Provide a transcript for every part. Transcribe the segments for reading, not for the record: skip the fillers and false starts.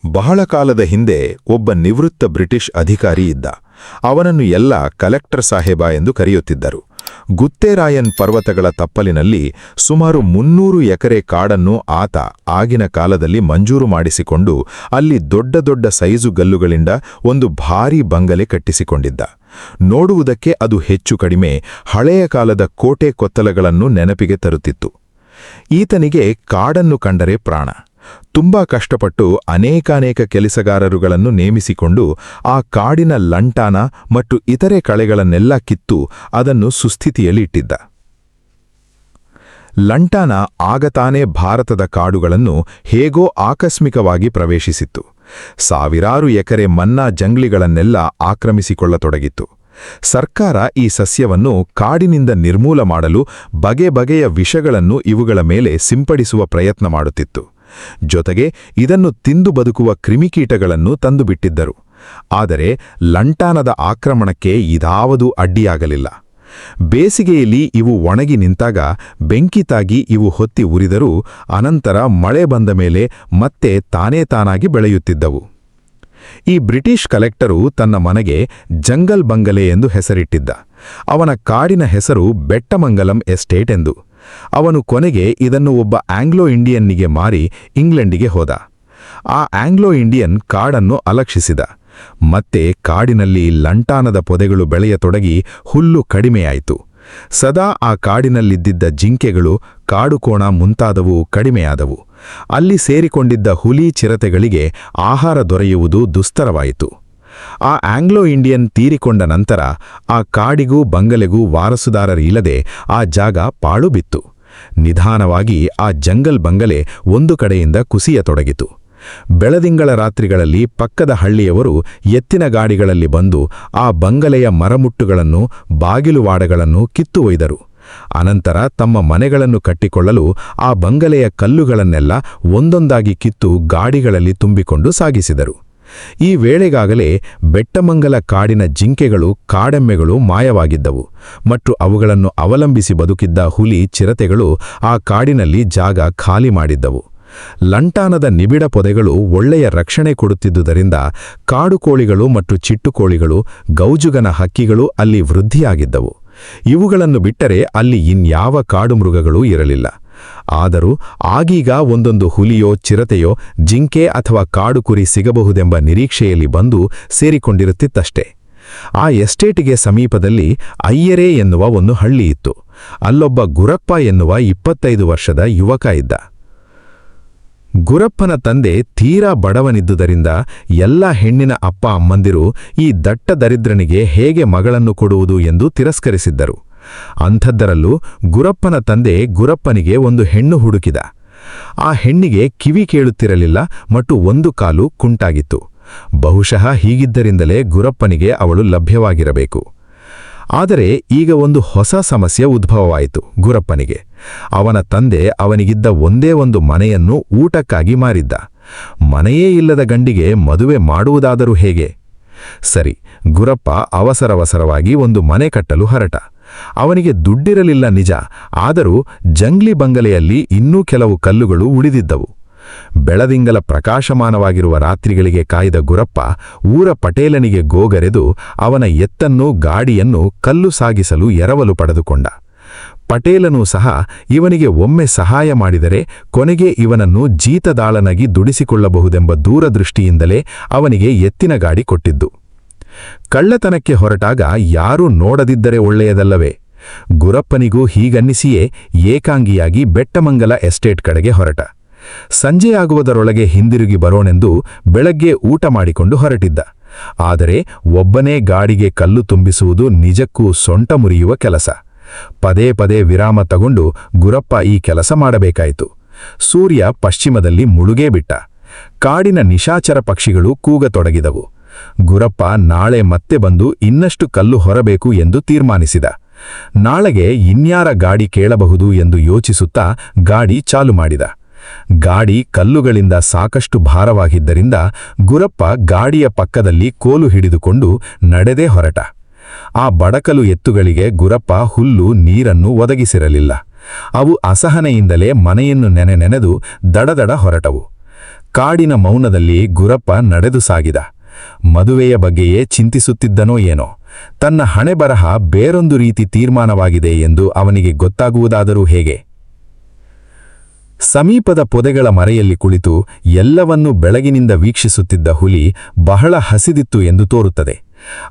ಬಹಳ ಕಾಲದ ಹಿಂದೆ ಒಬ್ಬ ನಿವೃತ್ತ ಬ್ರಿಟಿಷ್ ಅಧಿಕಾರಿ ಇದ್ದ. ಅವನನ್ನು ಎಲ್ಲ ಕಲೆಕ್ಟರ್ ಸಾಹೇಬ ಎಂದು ಕರೆಯುತ್ತಿದ್ದರು. ಗುತ್ತೇರಾಯನ್ ಪರ್ವತಗಳ ತಪ್ಪಲಿನಲ್ಲಿ ಸುಮಾರು 300 ಎಕರೆ ಕಾಡನ್ನು ಆತ ಆಗಿನ ಕಾಲದಲ್ಲಿ ಮಂಜೂರು ಮಾಡಿಸಿಕೊಂಡು ಅಲ್ಲಿ ದೊಡ್ಡ ದೊಡ್ಡ ಸೈಜು ಗಲ್ಲುಗಳಿಂದ ಒಂದು ಭಾರೀ ಬಂಗಲೆ ಕಟ್ಟಿಸಿಕೊಂಡಿದ್ದ. ನೋಡುವುದಕ್ಕೆ ಅದು ಹೆಚ್ಚು ಕಡಿಮೆ ಹಳೆಯ ಕಾಲದ ಕೋಟೆ ಕೊತ್ತಲಗಳನ್ನು ನೆನಪಿಗೆ ತರುತ್ತಿತ್ತು. ಈತನಿಗೆ ಕಾಡನ್ನು ಕಂಡರೆ ಪ್ರಾಣ. ತುಂಬಾ ಕಷ್ಟಪಟ್ಟು ಅನೇಕಾನೇಕ ಕೆಲಸಗಾರರುಗಳನ್ನು ನೇಮಿಸಿಕೊಂಡು ಆ ಕಾಡಿನ ಲಂಟಾನ ಮತ್ತು ಇತರೆ ಕಳೆಗಳನ್ನೆಲ್ಲ ಕಿತ್ತು ಅದನ್ನು ಸುಸ್ಥಿತಿಯಲ್ಲಿ ಇಟ್ಟಿದ್ದ. ಲಂಟಾನ ಆಗತಾನೇ ಭಾರತದ ಕಾಡುಗಳನ್ನು ಹೇಗೋ ಆಕಸ್ಮಿಕವಾಗಿ ಪ್ರವೇಶಿಸಿತ್ತು. ಸಾವಿರಾರು ಎಕರೆ ಮನ್ನಾ ಜಂಗ್ಲಿಗಳನ್ನೆಲ್ಲ ಆಕ್ರಮಿಸಿಕೊಳ್ಳತೊಡಗಿತ್ತು. ಸರ್ಕಾರ ಈ ಸಸ್ಯವನ್ನು ಕಾಡಿನಿಂದ ನಿರ್ಮೂಲ ಮಾಡಲು ಬಗೆ ಬಗೆಯ ವಿಷಗಳನ್ನು ಇವುಗಳ ಮೇಲೆ ಸಿಂಪಡಿಸುವ ಪ್ರಯತ್ನ ಮಾಡುತ್ತಿತ್ತು. ಜೊತೆಗೆ ಇದನ್ನು ತಿಂದು ಬದುಕುವ ಕ್ರಿಮಿಕೀಟಗಳನ್ನು ತಂದುಬಿಟ್ಟಿದ್ದರು. ಆದರೆ ಲಂಟಾನದ ಆಕ್ರಮಣಕ್ಕೆ ಇದಾವುದೂ ಅಡ್ಡಿಯಾಗಲಿಲ್ಲ. ಬೇಸಿಗೆಯಲ್ಲಿ ಇವು ಒಣಗಿ ನಿಂತಾಗ ಬೆಂಕಿ ತಾಗಿ ಇವು ಹೊತ್ತಿ ಉರಿದರೂ ಅನಂತರ ಮಳೆ ಬಂದ ಮೇಲೆ ಮತ್ತೆ ತಾನಾಗಿ ಬೆಳೆಯುತ್ತಿದ್ದವು. ಈ ಬ್ರಿಟಿಷ್ ಕಲೆಕ್ಟರು ತನ್ನ ಮನೆಗೆ ಜಂಗಲ್ ಬಂಗಲೆ ಎಂದು ಹೆಸರಿಟ್ಟಿದ್ದ. ಅವನ ಕಾಡಿನ ಹೆಸರು ಬೆಟ್ಟಮಂಗಲಂ ಎಸ್ಟೇಟ್ ಎಂದು. ಅವನು ಕೊನೆಗೆ ಇದನ್ನು ಒಬ್ಬ ಆಂಗ್ಲೋ ಇಂಡಿಯನ್ನಿಗೆ ಮಾರಿ ಇಂಗ್ಲೆಂಡಿಗೆ ಹೋದ. ಆ ಆಂಗ್ಲೋ ಇಂಡಿಯನ್ ಕಾಡನ್ನು ಅಲಕ್ಷಿಸಿದ. ಮತ್ತೆ ಕಾಡಿನಲ್ಲಿ ಲಂಟಾನದ ಪೊದೆಗಳು ಬೆಳೆಯತೊಡಗಿ ಹುಲ್ಲು ಕಡಿಮೆಯಾಯಿತು. ಸದಾ ಆ ಕಾಡಿನಲ್ಲಿದ್ದಿದ್ದ ಜಿಂಕೆಗಳು, ಕಾಡುಕೋಣ ಮುಂತಾದವು ಕಡಿಮೆಯಾದವು. ಅಲ್ಲಿ ಸೇರಿಕೊಂಡಿದ್ದ ಹುಲಿ ಚಿರತೆಗಳಿಗೆ ಆಹಾರ ದೊರೆಯುವುದು ದುಸ್ತರವಾಯಿತು. ಆ ಆಂಗ್ಲೋ ಇಂಡಿಯನ್ ತೀರಿಕೊಂಡ ನಂತರ ಆ ಕಾಡಿಗೂ ಬಂಗಲೆಗೂ ವಾರಸುದಾರರಿಲ್ಲದೆ ಆ ಜಾಗ ಪಾಳು ಬಿತ್ತು. ನಿಧಾನವಾಗಿ ಆ ಜಂಗಲ್ ಬಂಗಲೆ ಒಂದು ಕಡೆಯಿಂದ ಕುಸಿಯತೊಡಗಿತು. ಬೆಳದಿಂಗಳ ರಾತ್ರಿಗಳಲ್ಲಿ ಪಕ್ಕದ ಹಳ್ಳಿಯವರು ಎತ್ತಿನ ಗಾಡಿಗಳಲ್ಲಿ ಬಂದು ಆ ಬಂಗಲೆಯ ಮರಮುಟ್ಟುಗಳನ್ನು, ಬಾಗಿಲುವಾಡಗಳನ್ನು ಕಿತ್ತು ಒಯ್ದರು. ಅನಂತರ ತಮ್ಮ ಮನೆಗಳನ್ನು ಕಟ್ಟಿಕೊಳ್ಳಲು ಆ ಬಂಗಲೆಯ ಕಲ್ಲುಗಳನ್ನೆಲ್ಲ ಒಂದೊಂದಾಗಿ ಕಿತ್ತು ಗಾಡಿಗಳಲ್ಲಿ ತುಂಬಿಕೊಂಡು ಸಾಗಿಸಿದರು. ಈ ವೇಳೆಗಾಗಲೇ ಬೆಟ್ಟಮಂಗಲ ಕಾಡಿನ ಜಿಂಕೆಗಳು, ಕಾಡೆಮ್ಮೆಗಳು ಮಾಯವಾಗಿದ್ದವು ಮತ್ತು ಅವುಗಳನ್ನು ಅವಲಂಬಿಸಿ ಬದುಕಿದ್ದ ಹುಲಿ, ಚಿರತೆಗಳು ಆ ಕಾಡಿನಲ್ಲಿ ಜಾಗ ಖಾಲಿ ಮಾಡಿದ್ದವು. ಲಂಟಾನದ ನಿಬಿಡ ಪೊದೆಗಳು ಒಳ್ಳೆಯ ರಕ್ಷಣೆ ಕೊಡುತ್ತಿದ್ದುದರಿಂದ ಕಾಡುಕೋಳಿಗಳು ಮತ್ತು ಚಿಟ್ಟುಕೋಳಿಗಳು, ಗೌಜುಗನ ಹಕ್ಕಿಗಳು ಅಲ್ಲಿ ವೃದ್ಧಿಯಾಗಿದ್ದವು. ಇವುಗಳನ್ನು ಬಿಟ್ಟರೆ ಅಲ್ಲಿ ಇನ್ಯಾವ ಕಾಡುಮೃಗಗಳೂ ಇರಲಿಲ್ಲ. ಆದರೂ ಆಗೀಗ ಒಂದೊಂದು ಹುಲಿಯೋ, ಚಿರತೆಯೋ, ಜಿಂಕೆ ಅಥವಾ ಕಾಡುಕುರಿ ಸಿಗಬಹುದೆಂಬ ನಿರೀಕ್ಷೆಯಲ್ಲಿ ಬಂದು ಸೇರಿಕೊಂಡಿರುತ್ತಿತ್ತಷ್ಟೆ. ಆ ಎಸ್ಟೇಟಿಗೆ ಸಮೀಪದಲ್ಲಿ ಅಯ್ಯರೆ ಎನ್ನುವ ಒಂದು ಹಳ್ಳಿಯಿತ್ತು. ಅಲ್ಲೊಬ್ಬ ಗುರಪ್ಪ ಎನ್ನುವ 25 ವರ್ಷದ ಯುವಕ ಇದ್ದ. ಗುರಪ್ಪನ ತಂದೆ ತೀರಾ ಬಡವನಿದ್ದುದರಿಂದ ಎಲ್ಲ ಹೆಣ್ಣಿನ ಅಪ್ಪ ಅಮ್ಮಂದಿರು ಈ ದಟ್ಟ ದರಿದ್ರನಿಗೆ ಹೇಗೆ ಮಗಳನ್ನು ಕೊಡುವುದು ಎಂದು ತಿರಸ್ಕರಿಸಿದ್ದರು. ಅಂಥದ್ದರಲ್ಲೂ ಗುರಪ್ಪನ ತಂದೆ ಗುರಪ್ಪನಿಗೆ ಒಂದು ಹೆಣ್ಣು ಹುಡುಕಿದ. ಆ ಹೆಣ್ಣಿಗೆ ಕಿವಿ ಕೇಳುತ್ತಿರಲಿಲ್ಲ ಮತ್ತು ಒಂದು ಕಾಲು ಕುಂಟಾಗಿತ್ತು. ಬಹುಶಃ ಹೀಗಿದ್ದರಿಂದಲೇ ಗುರಪ್ಪನಿಗೆ ಅವಳು ಲಭ್ಯವಾಗಿರಬೇಕು. ಆದರೆ ಈಗ ಒಂದು ಹೊಸ ಸಮಸ್ಯೆ ಉದ್ಭವವಾಯಿತು ಗುರಪ್ಪನಿಗೆ. ಅವನ ತಂದೆ ಅವನಿಗಿದ್ದ ಒಂದೇ ಒಂದು ಮನೆಯನ್ನು ಊಟಕ್ಕಾಗಿ ಮಾರಿದ್ದ. ಮನೆಯೇ ಇಲ್ಲದ ಗಂಡಿಗೆ ಮದುವೆ ಮಾಡುವುದಾದರೂ ಹೇಗೆ? ಸರಿ, ಗುರಪ್ಪ ಅವಸರವಸರವಾಗಿ ಒಂದು ಮನೆ ಕಟ್ಟಲು ಹೊರಟ. ಅವನಿಗೆ ದುಡ್ಡಿರಲಿಲ್ಲ ನಿಜ, ಆದರೂ ಜಂಗ್ಲಿ ಬಂಗಲೆಯಲ್ಲಿ ಇನ್ನೂ ಕೆಲವು ಕಲ್ಲುಗಳು ಉಳಿದಿದ್ದವು. ಬೆಳದಿಂಗಲ ಪ್ರಕಾಶಮಾನವಾಗಿರುವ ರಾತ್ರಿಗಳಿಗೆ ಕಾಯ್ದ ಗುರಪ್ಪ ಊರ ಪಟೇಲನಿಗೆ ಗೋಗರೆದು ಅವನ ಎತ್ತನ್ನು, ಗಾಡಿಯನ್ನು ಕಲ್ಲು ಸಾಗಿಸಲು ಎರವಲು ಪಡೆದುಕೊಂಡ. ಪಟೇಲನೂ ಸಹ ಇವನಿಗೆ ಒಮ್ಮೆ ಸಹಾಯ ಮಾಡಿದರೆ ಕೊನೆಗೆ ಇವನನ್ನು ಜೀತದಾಳನಾಗಿ ದುಡಿಸಿಕೊಳ್ಳಬಹುದೆಂಬ ದೂರದೃಷ್ಟಿಯಿಂದಲೇ ಅವನಿಗೆ ಎತ್ತಿನ ಗಾಡಿ ಕೊಟ್ಟಿದ್ದು. ಕಳ್ಳತನಕ್ಕೆ ಹೊರಟಾಗ ಯಾರೂ ನೋಡದಿದ್ದರೆ ಒಳ್ಳೆಯದಲ್ಲವೇ? ಗುರಪ್ಪನಿಗೂ ಹೀಗನ್ನಿಸಿಯೇ ಏಕಾಂಗಿಯಾಗಿ ಬೆಟ್ಟಮಂಗಲ ಎಸ್ಟೇಟ್ ಕಡೆಗೆ ಹೊರಟ. ಸಂಜೆಯಾಗುವುದರೊಳಗೆ ಹಿಂದಿರುಗಿ ಬರೋಣೆಂದು ಬೆಳಗ್ಗೆ ಊಟ ಮಾಡಿಕೊಂಡು ಹೊರಟಿದ್ದ. ಆದರೆ ಒಬ್ಬನೇ ಗಾಡಿಗೆ ಕಲ್ಲು ತುಂಬಿಸುವುದು ನಿಜಕ್ಕೂ ಸೊಂಟ ಮುರಿಯುವ ಕೆಲಸ. ಪದೇ ಪದೇ ವಿರಾಮ ತಗೊಂಡು ಗುರಪ್ಪ ಈ ಕೆಲಸ ಮಾಡಬೇಕಾಯಿತು. ಸೂರ್ಯ ಪಶ್ಚಿಮದಲ್ಲಿ ಮುಳುಗೇ ಬಿಟ್ಟ. ಕಾಡಿನ ನಿಶಾಚರ ಪಕ್ಷಿಗಳು ಕೂಗತೊಡಗಿದವು. ಗುರಪ್ಪ ನಾಳೆ ಮತ್ತೆ ಬಂದು ಇನ್ನಷ್ಟು ಕಲ್ಲು ಹೊರಬೇಕು ಎಂದು ತೀರ್ಮಾನಿಸಿದ. ನಾಳೆಗೆ ಇನ್ಯಾರ ಗಾಡಿ ಕೇಳಬಹುದು ಎಂದು ಯೋಚಿಸುತ್ತಾ ಗಾಡಿ ಚಾಲು ಮಾಡಿದ. ಗಾಡಿ ಕಲ್ಲುಗಳಿಂದ ಸಾಕಷ್ಟು ಭಾರವಾಗಿದ್ದರಿಂದ ಗುರಪ್ಪ ಗಾಡಿಯ ಪಕ್ಕದಲ್ಲಿ ಕೋಲು ಹಿಡಿದುಕೊಂಡು ನಡೆದೇ ಹೊರಟ. ಆ ಬಡಕಲು ಎತ್ತುಗಳಿಗೆ ಗುರಪ್ಪ ಹುಲ್ಲು, ನೀರನ್ನು ಒದಗಿಸಿರಲಿಲ್ಲ. ಅವು ಅಸಹನೆಯಿಂದಲೇ ಮನೆಯನ್ನು ನೆನೆದು ದಡದಡ ಹೊರಟವು. ಕಾಡಿನ ಮೌನದಲ್ಲಿ ಗುರಪ್ಪ ನಡೆದು ಸಾಗಿದ. ಮದುವೆಯ ಬಗ್ಗೆಯೇ ಚಿಂತಿಸುತ್ತಿದ್ದನೋ ಏನೋ. ತನ್ನ ಹಣೆಬರಹ ಬೇರೊಂದು ರೀತಿ ತೀರ್ಮಾನವಾಗಿದೆ ಎಂದು ಅವನಿಗೆ ಗೊತ್ತಾಗುವುದಾದರೂ ಹೇಗೆ? ಸಮೀಪದ ಪೊದೆಗಳ ಮರೆಯಲ್ಲಿ ಕುಳಿತು ಎಲ್ಲವನ್ನೂ ಬೆಳಗಿನಿಂದ ವೀಕ್ಷಿಸುತ್ತಿದ್ದ ಹುಲಿ ಬಹಳ ಹಸಿದಿತ್ತು ಎಂದು ತೋರುತ್ತದೆ.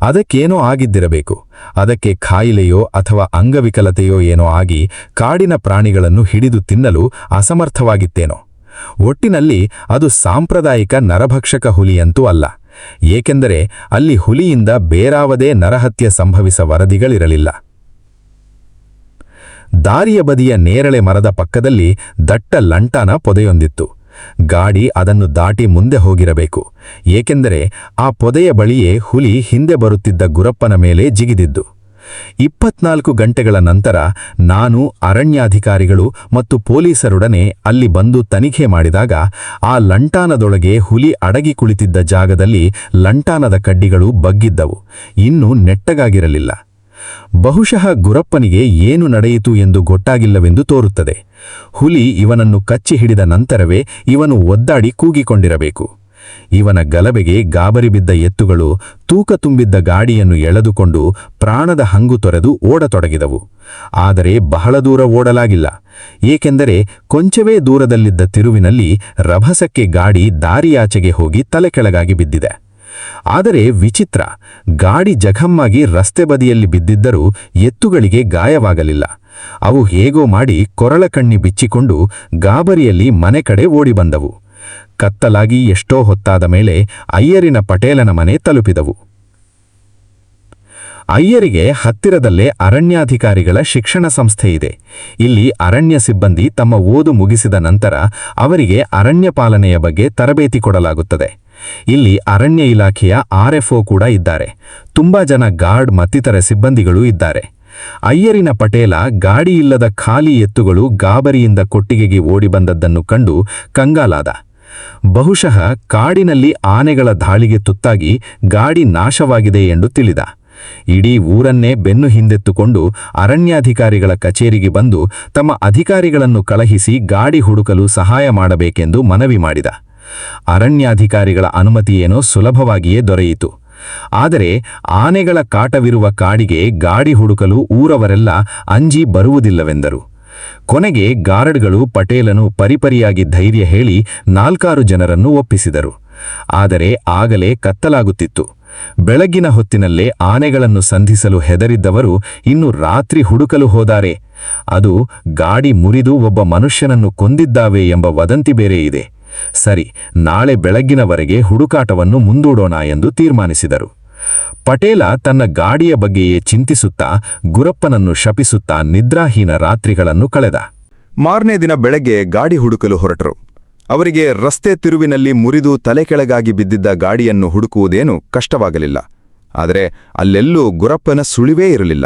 ಅದಕ್ಕೇನೋ ಆಗಿದ್ದಿರಬೇಕು. ಅದಕ್ಕೆ ಖಾಯಿಲೆಯೋ ಅಥವಾ ಅಂಗವಿಕಲತೆಯೋ ಏನೋ ಆಗಿ ಕಾಡಿನ ಪ್ರಾಣಿಗಳನ್ನು ಹಿಡಿದು ತಿನ್ನಲು ಅಸಮರ್ಥವಾಗಿತ್ತೇನೋ. ಒಟ್ಟಿನಲ್ಲಿ ಅದು ಸಾಂಪ್ರದಾಯಿಕ ನರಭಕ್ಷಕ ಹುಲಿಯಂತೂ ಅಲ್ಲ. ಏಕೆಂದರೆ ಅಲ್ಲಿ ಹುಲಿಯಿಂದ ಬೇರಾವದೇ ನರಹತ್ಯೆ ಸಂಭವಿಸ ವರದಿಗಳಿರಲಿಲ್ಲ. ದಾರಿಯ ಬದಿಯ ನೇರಳೆ ಮರದ ಪಕ್ಕದಲ್ಲಿ ದಟ್ಟ ಲಂಟಾನ ಪೊದೆಯೊಂದಿತ್ತು. ಗಾಡಿ ಅದನ್ನು ದಾಟಿ ಮುಂದೆ ಹೋಗಿರಬೇಕು. ಏಕೆಂದರೆ ಆ ಪೊದೆಯ ಬಳಿಯೇ ಹುಲಿ ಹಿಂದೆ ಬರುತ್ತಿದ್ದ ಗುರಪ್ಪನ ಮೇಲೆ ಜಿಗಿದಿದ್ದು. 24 ಗಂಟೆಗಳ ನಂತರ ನಾನು, ಅರಣ್ಯಾಧಿಕಾರಿಗಳು ಮತ್ತು ಪೊಲೀಸರೊಡನೆ ಅಲ್ಲಿ ಬಂದು ತನಿಖೆ ಮಾಡಿದಾಗ ಆ ಲಂಟಾನದೊಳಗೆ ಹುಲಿ ಅಡಗಿ ಕುಳಿತಿದ್ದ ಜಾಗದಲ್ಲಿ ಲಂಟಾನದ ಕಡ್ಡಿಗಳು ಬಗ್ಗಿದ್ದವು, ಇನ್ನೂ ನೆಟ್ಟಗಾಗಿರಲಿಲ್ಲ. ಬಹುಶಃ ಗುರಪ್ಪನಿಗೆ ಏನು ನಡೆಯಿತು ಎಂದು ಗೊತ್ತಾಗಿಲ್ಲವೆಂದು ತೋರುತ್ತದೆ. ಹುಲಿ ಇವನನ್ನು ಕಚ್ಚಿ ಹಿಡಿದ ನಂತರವೇ ಇವನು ಒದ್ದಾಡಿ ಕೂಗಿಕೊಂಡಿರಬೇಕು. ಇವನ ಗಲಭೆಗೆ ಗಾಬರಿ ಬಿದ್ದ ಎತ್ತುಗಳು ತೂಕ ತುಂಬಿದ್ದ ಗಾಡಿಯನ್ನು ಎಳೆದುಕೊಂಡು ಪ್ರಾಣದ ಹಂಗು ತೊರೆದು ಓಡತೊಡಗಿದವು. ಆದರೆ ಬಹಳ ದೂರ ಓಡಲಾಗಿಲ್ಲ. ಏಕೆಂದರೆ ಕೊಂಚವೇ ದೂರದಲ್ಲಿದ್ದ ತಿರುವಿನಲ್ಲಿ ರಭಸಕ್ಕೆ ಗಾಡಿ ದಾರಿಯಾಚೆಗೆ ಹೋಗಿ ತಲೆಕೆಳಗಾಗಿ ಬಿದ್ದಿದೆ. ಆದರೆ ವಿಚಿತ್ರ, ಗಾಡಿ ಜಖಮ್ಮಾಗಿ ರಸ್ತೆ ಬದಿಯಲ್ಲಿ ಬಿದ್ದಿದ್ದರೂ ಎತ್ತುಗಳಿಗೆ ಗಾಯವಾಗಲಿಲ್ಲ. ಅವು ಹೇಗೋ ಮಾಡಿ ಕೊರಳ ಕಣ್ಣಿ ಬಿಚ್ಚಿಕೊಂಡು ಗಾಬರಿಯಲ್ಲಿ ಮನೆ ಕಡೆ ಓಡಿ ಬಂದವು. ಕತ್ತಲಾಗಿ ಎಷ್ಟೋ ಹೊತ್ತಾದ ಮೇಲೆ ಅಯ್ಯರಿನ ಪಟೇಲನ ಮನೆ ತಲುಪಿದವು. ಅಯ್ಯರಿಗೆ ಹತ್ತಿರದಲ್ಲೇ ಅರಣ್ಯಾಧಿಕಾರಿಗಳ ಶಿಕ್ಷಣ ಸಂಸ್ಥೆ ಇದೆ. ಇಲ್ಲಿ ಅರಣ್ಯ ಸಿಬ್ಬಂದಿ ತಮ್ಮ ಓದು ಮುಗಿಸಿದ ನಂತರ ಅವರಿಗೆ ಅರಣ್ಯ ಪಾಲನೆಯ ಬಗ್ಗೆ ತರಬೇತಿ ಕೊಡಲಾಗುತ್ತದೆ. ಇಲ್ಲಿ ಅರಣ್ಯ ಇಲಾಖೆಯ RFO ಕೂಡ ಇದ್ದಾರೆ. ತುಂಬಾ ಜನ ಗಾರ್ಡ್ ಮತ್ತಿತರ ಸಿಬ್ಬಂದಿಗಳೂ ಇದ್ದಾರೆ. ಅಯ್ಯರಿನ ಪಟೇಲ ಗಾಡಿಯಿಲ್ಲದ ಖಾಲಿ ಎತ್ತುಗಳು ಗಾಬರಿಯಿಂದ ಕೊಟ್ಟಿಗೆಗೆ ಓಡಿ ಬಂದದ್ದನ್ನು ಕಂಡು ಕಂಗಾಲಾದ. ಬಹುಶಃ ಕಾಡಿನಲ್ಲಿ ಆನೆಗಳ ದಾಳಿಗೆ ತುತ್ತಾಗಿ ಗಾಡಿ ನಾಶವಾಗಿದೆ ಎಂದು ತಿಳಿದ. ಇಡೀ ಊರನ್ನೇ ಬೆನ್ನು ಹಿಂದೆತ್ತುಕೊಂಡು ಅರಣ್ಯಾಧಿಕಾರಿಗಳ ಕಚೇರಿಗೆ ಬಂದು ತಮ್ಮ ಅಧಿಕಾರಿಗಳನ್ನು ಕಳುಹಿಸಿ ಗಾಡಿ ಹುಡುಕಲು ಸಹಾಯ ಮಾಡಬೇಕೆಂದು ಮನವಿ ಮಾಡಿದ. ಅರಣ್ಯಾಧಿಕಾರಿಗಳ ಅನುಮತಿಯೇನೋ ಸುಲಭವಾಗಿಯೇ ದೊರೆಯಿತು. ಆದರೆ ಆನೆಗಳ ಕಾಟವಿರುವ ಕಾಡಿಗೆ ಗಾಡಿ ಹುಡುಕಲು ಊರವರೆಲ್ಲ ಅಂಜಿ ಬರುವುದಿಲ್ಲವೆಂದರು. ಕೊನೆಗೆ ಗಾರ್ಡ್ಗಳು ಪಟೇಲನು ಪರಿಪರಿಯಾಗಿ ಧೈರ್ಯ ಹೇಳಿ 4 ಜನರನ್ನು ಒಪ್ಪಿಸಿದರು. ಆದರೆ ಆಗಲೇ ಕತ್ತಲಾಗುತ್ತಿತ್ತು. ಬೆಳಗ್ಗಿನ ಹೊತ್ತಿನಲ್ಲೇ ಆನೆಗಳನ್ನು ಸಂಧಿಸಲು ಹೆದರಿದ್ದವರು ಇನ್ನು ರಾತ್ರಿ ಹುಡುಕಲು ಹೋದಾರೆ. ಅದು ಗಾಡಿ ಮುರಿದು ಒಬ್ಬ ಮನುಷ್ಯನನ್ನು ಕೊಂದಿದ್ದಾವೆ ಎಂಬ ವದಂತಿ ಬೇರೆ ಇದೆ. ಸರಿ, ನಾಳೆ ಬೆಳಗ್ಗಿನವರೆಗೆ ಹುಡುಕಾಟವನ್ನು ಮುಂದೂಡೋಣ ಎಂದು ತೀರ್ಮಾನಿಸಿದರು. ಪಟೇಲ ತನ್ನ ಗಾಡಿಯ ಬಗ್ಗೆಯೇ ಚಿಂತಿಸುತ್ತಾ ಗುರಪ್ಪನನ್ನು ಶಪಿಸುತ್ತಾ ನಿದ್ರಾಹೀನ ರಾತ್ರಿಗಳನ್ನು ಕಳೆದ. ಮಾರನೇ ದಿನ ಬೆಳಗ್ಗೆ ಗಾಡಿ ಹುಡುಕಲು ಹೊರಟರು. ಅವರಿಗೆ ರಸ್ತೆ ತಿರುವಿನಲ್ಲಿ ಮುರಿದು ತಲೆಕೆಳಗಾಗಿ ಬಿದ್ದಿದ್ದ ಗಾಡಿಯನ್ನು ಹುಡುಕುವುದೇನು ಕಷ್ಟವಾಗಲಿಲ್ಲ. ಆದರೆ ಅಲ್ಲೆಲ್ಲೂ ಗುರಪ್ಪನ ಸುಳಿವೇ ಇರಲಿಲ್ಲ.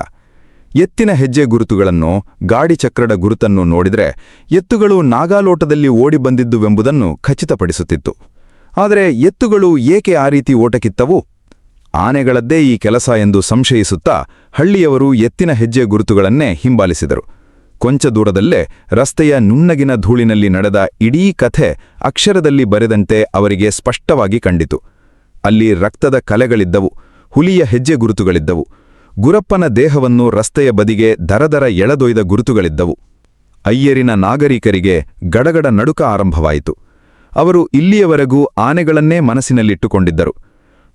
ಎತ್ತಿನ ಹೆಜ್ಜೆ ಗುರುತುಗಳನ್ನು, ಗಾಡಿ ಚಕ್ರದ ಗುರುತನ್ನು ನೋಡಿದರೆ ಎತ್ತುಗಳು ನಾಗಾಲೋಟದಲ್ಲಿ ಓಡಿ ಬಂದಿದ್ದುವೆಂಬುದನ್ನು ಖಚಿತಪಡಿಸುತ್ತಿತ್ತು. ಆದರೆ ಎತ್ತುಗಳು ಏಕೆ ಆ ರೀತಿ ಓಟಕ್ಕಿತ್ತವು? ಆನೆಗಳದ್ದೇ ಈ ಕೆಲಸ ಎಂದು ಸಂಶಯಿಸುತ್ತಾ ಹಳ್ಳಿಯವರು ಎತ್ತಿನ ಹೆಜ್ಜೆ ಗುರುತುಗಳನ್ನೇ ಹಿಂಬಾಲಿಸಿದರು. ಕೊಂಚ ದೂರದಲ್ಲೇ ರಸ್ತೆಯ ನುಣ್ಣಗಿನ ಧೂಳಿನಲ್ಲಿ ನಡೆದ ಇಡೀ ಕಥೆ ಅಕ್ಷರದಲ್ಲಿ ಬರೆದಂತೆ ಅವರಿಗೆ ಸ್ಪಷ್ಟವಾಗಿ ಕಂಡಿತು. ಅಲ್ಲಿ ರಕ್ತದ ಕಲೆಗಳಿದ್ದವು, ಹುಲಿಯ ಹೆಜ್ಜೆ ಗುರುತುಗಳಿದ್ದವು. ಗುರಪ್ಪನ ದೇಹವನ್ನು ರಸ್ತೆಯ ಬದಿಗೆ ದರದರ ಎಳೆದೊಯ್ದ ಗುರುತುಗಳಿದ್ದವು. ಅಯ್ಯರಿನ ನಾಗರಿಕರಿಗೆ ಗಡಗಡ ನಡುಕ ಆರಂಭವಾಯಿತು. ಅವರು ಇಲ್ಲಿಯವರೆಗೂ ಆನೆಗಳನ್ನೇ ಮನಸ್ಸಿನಲ್ಲಿಟ್ಟುಕೊಂಡಿದ್ದರು.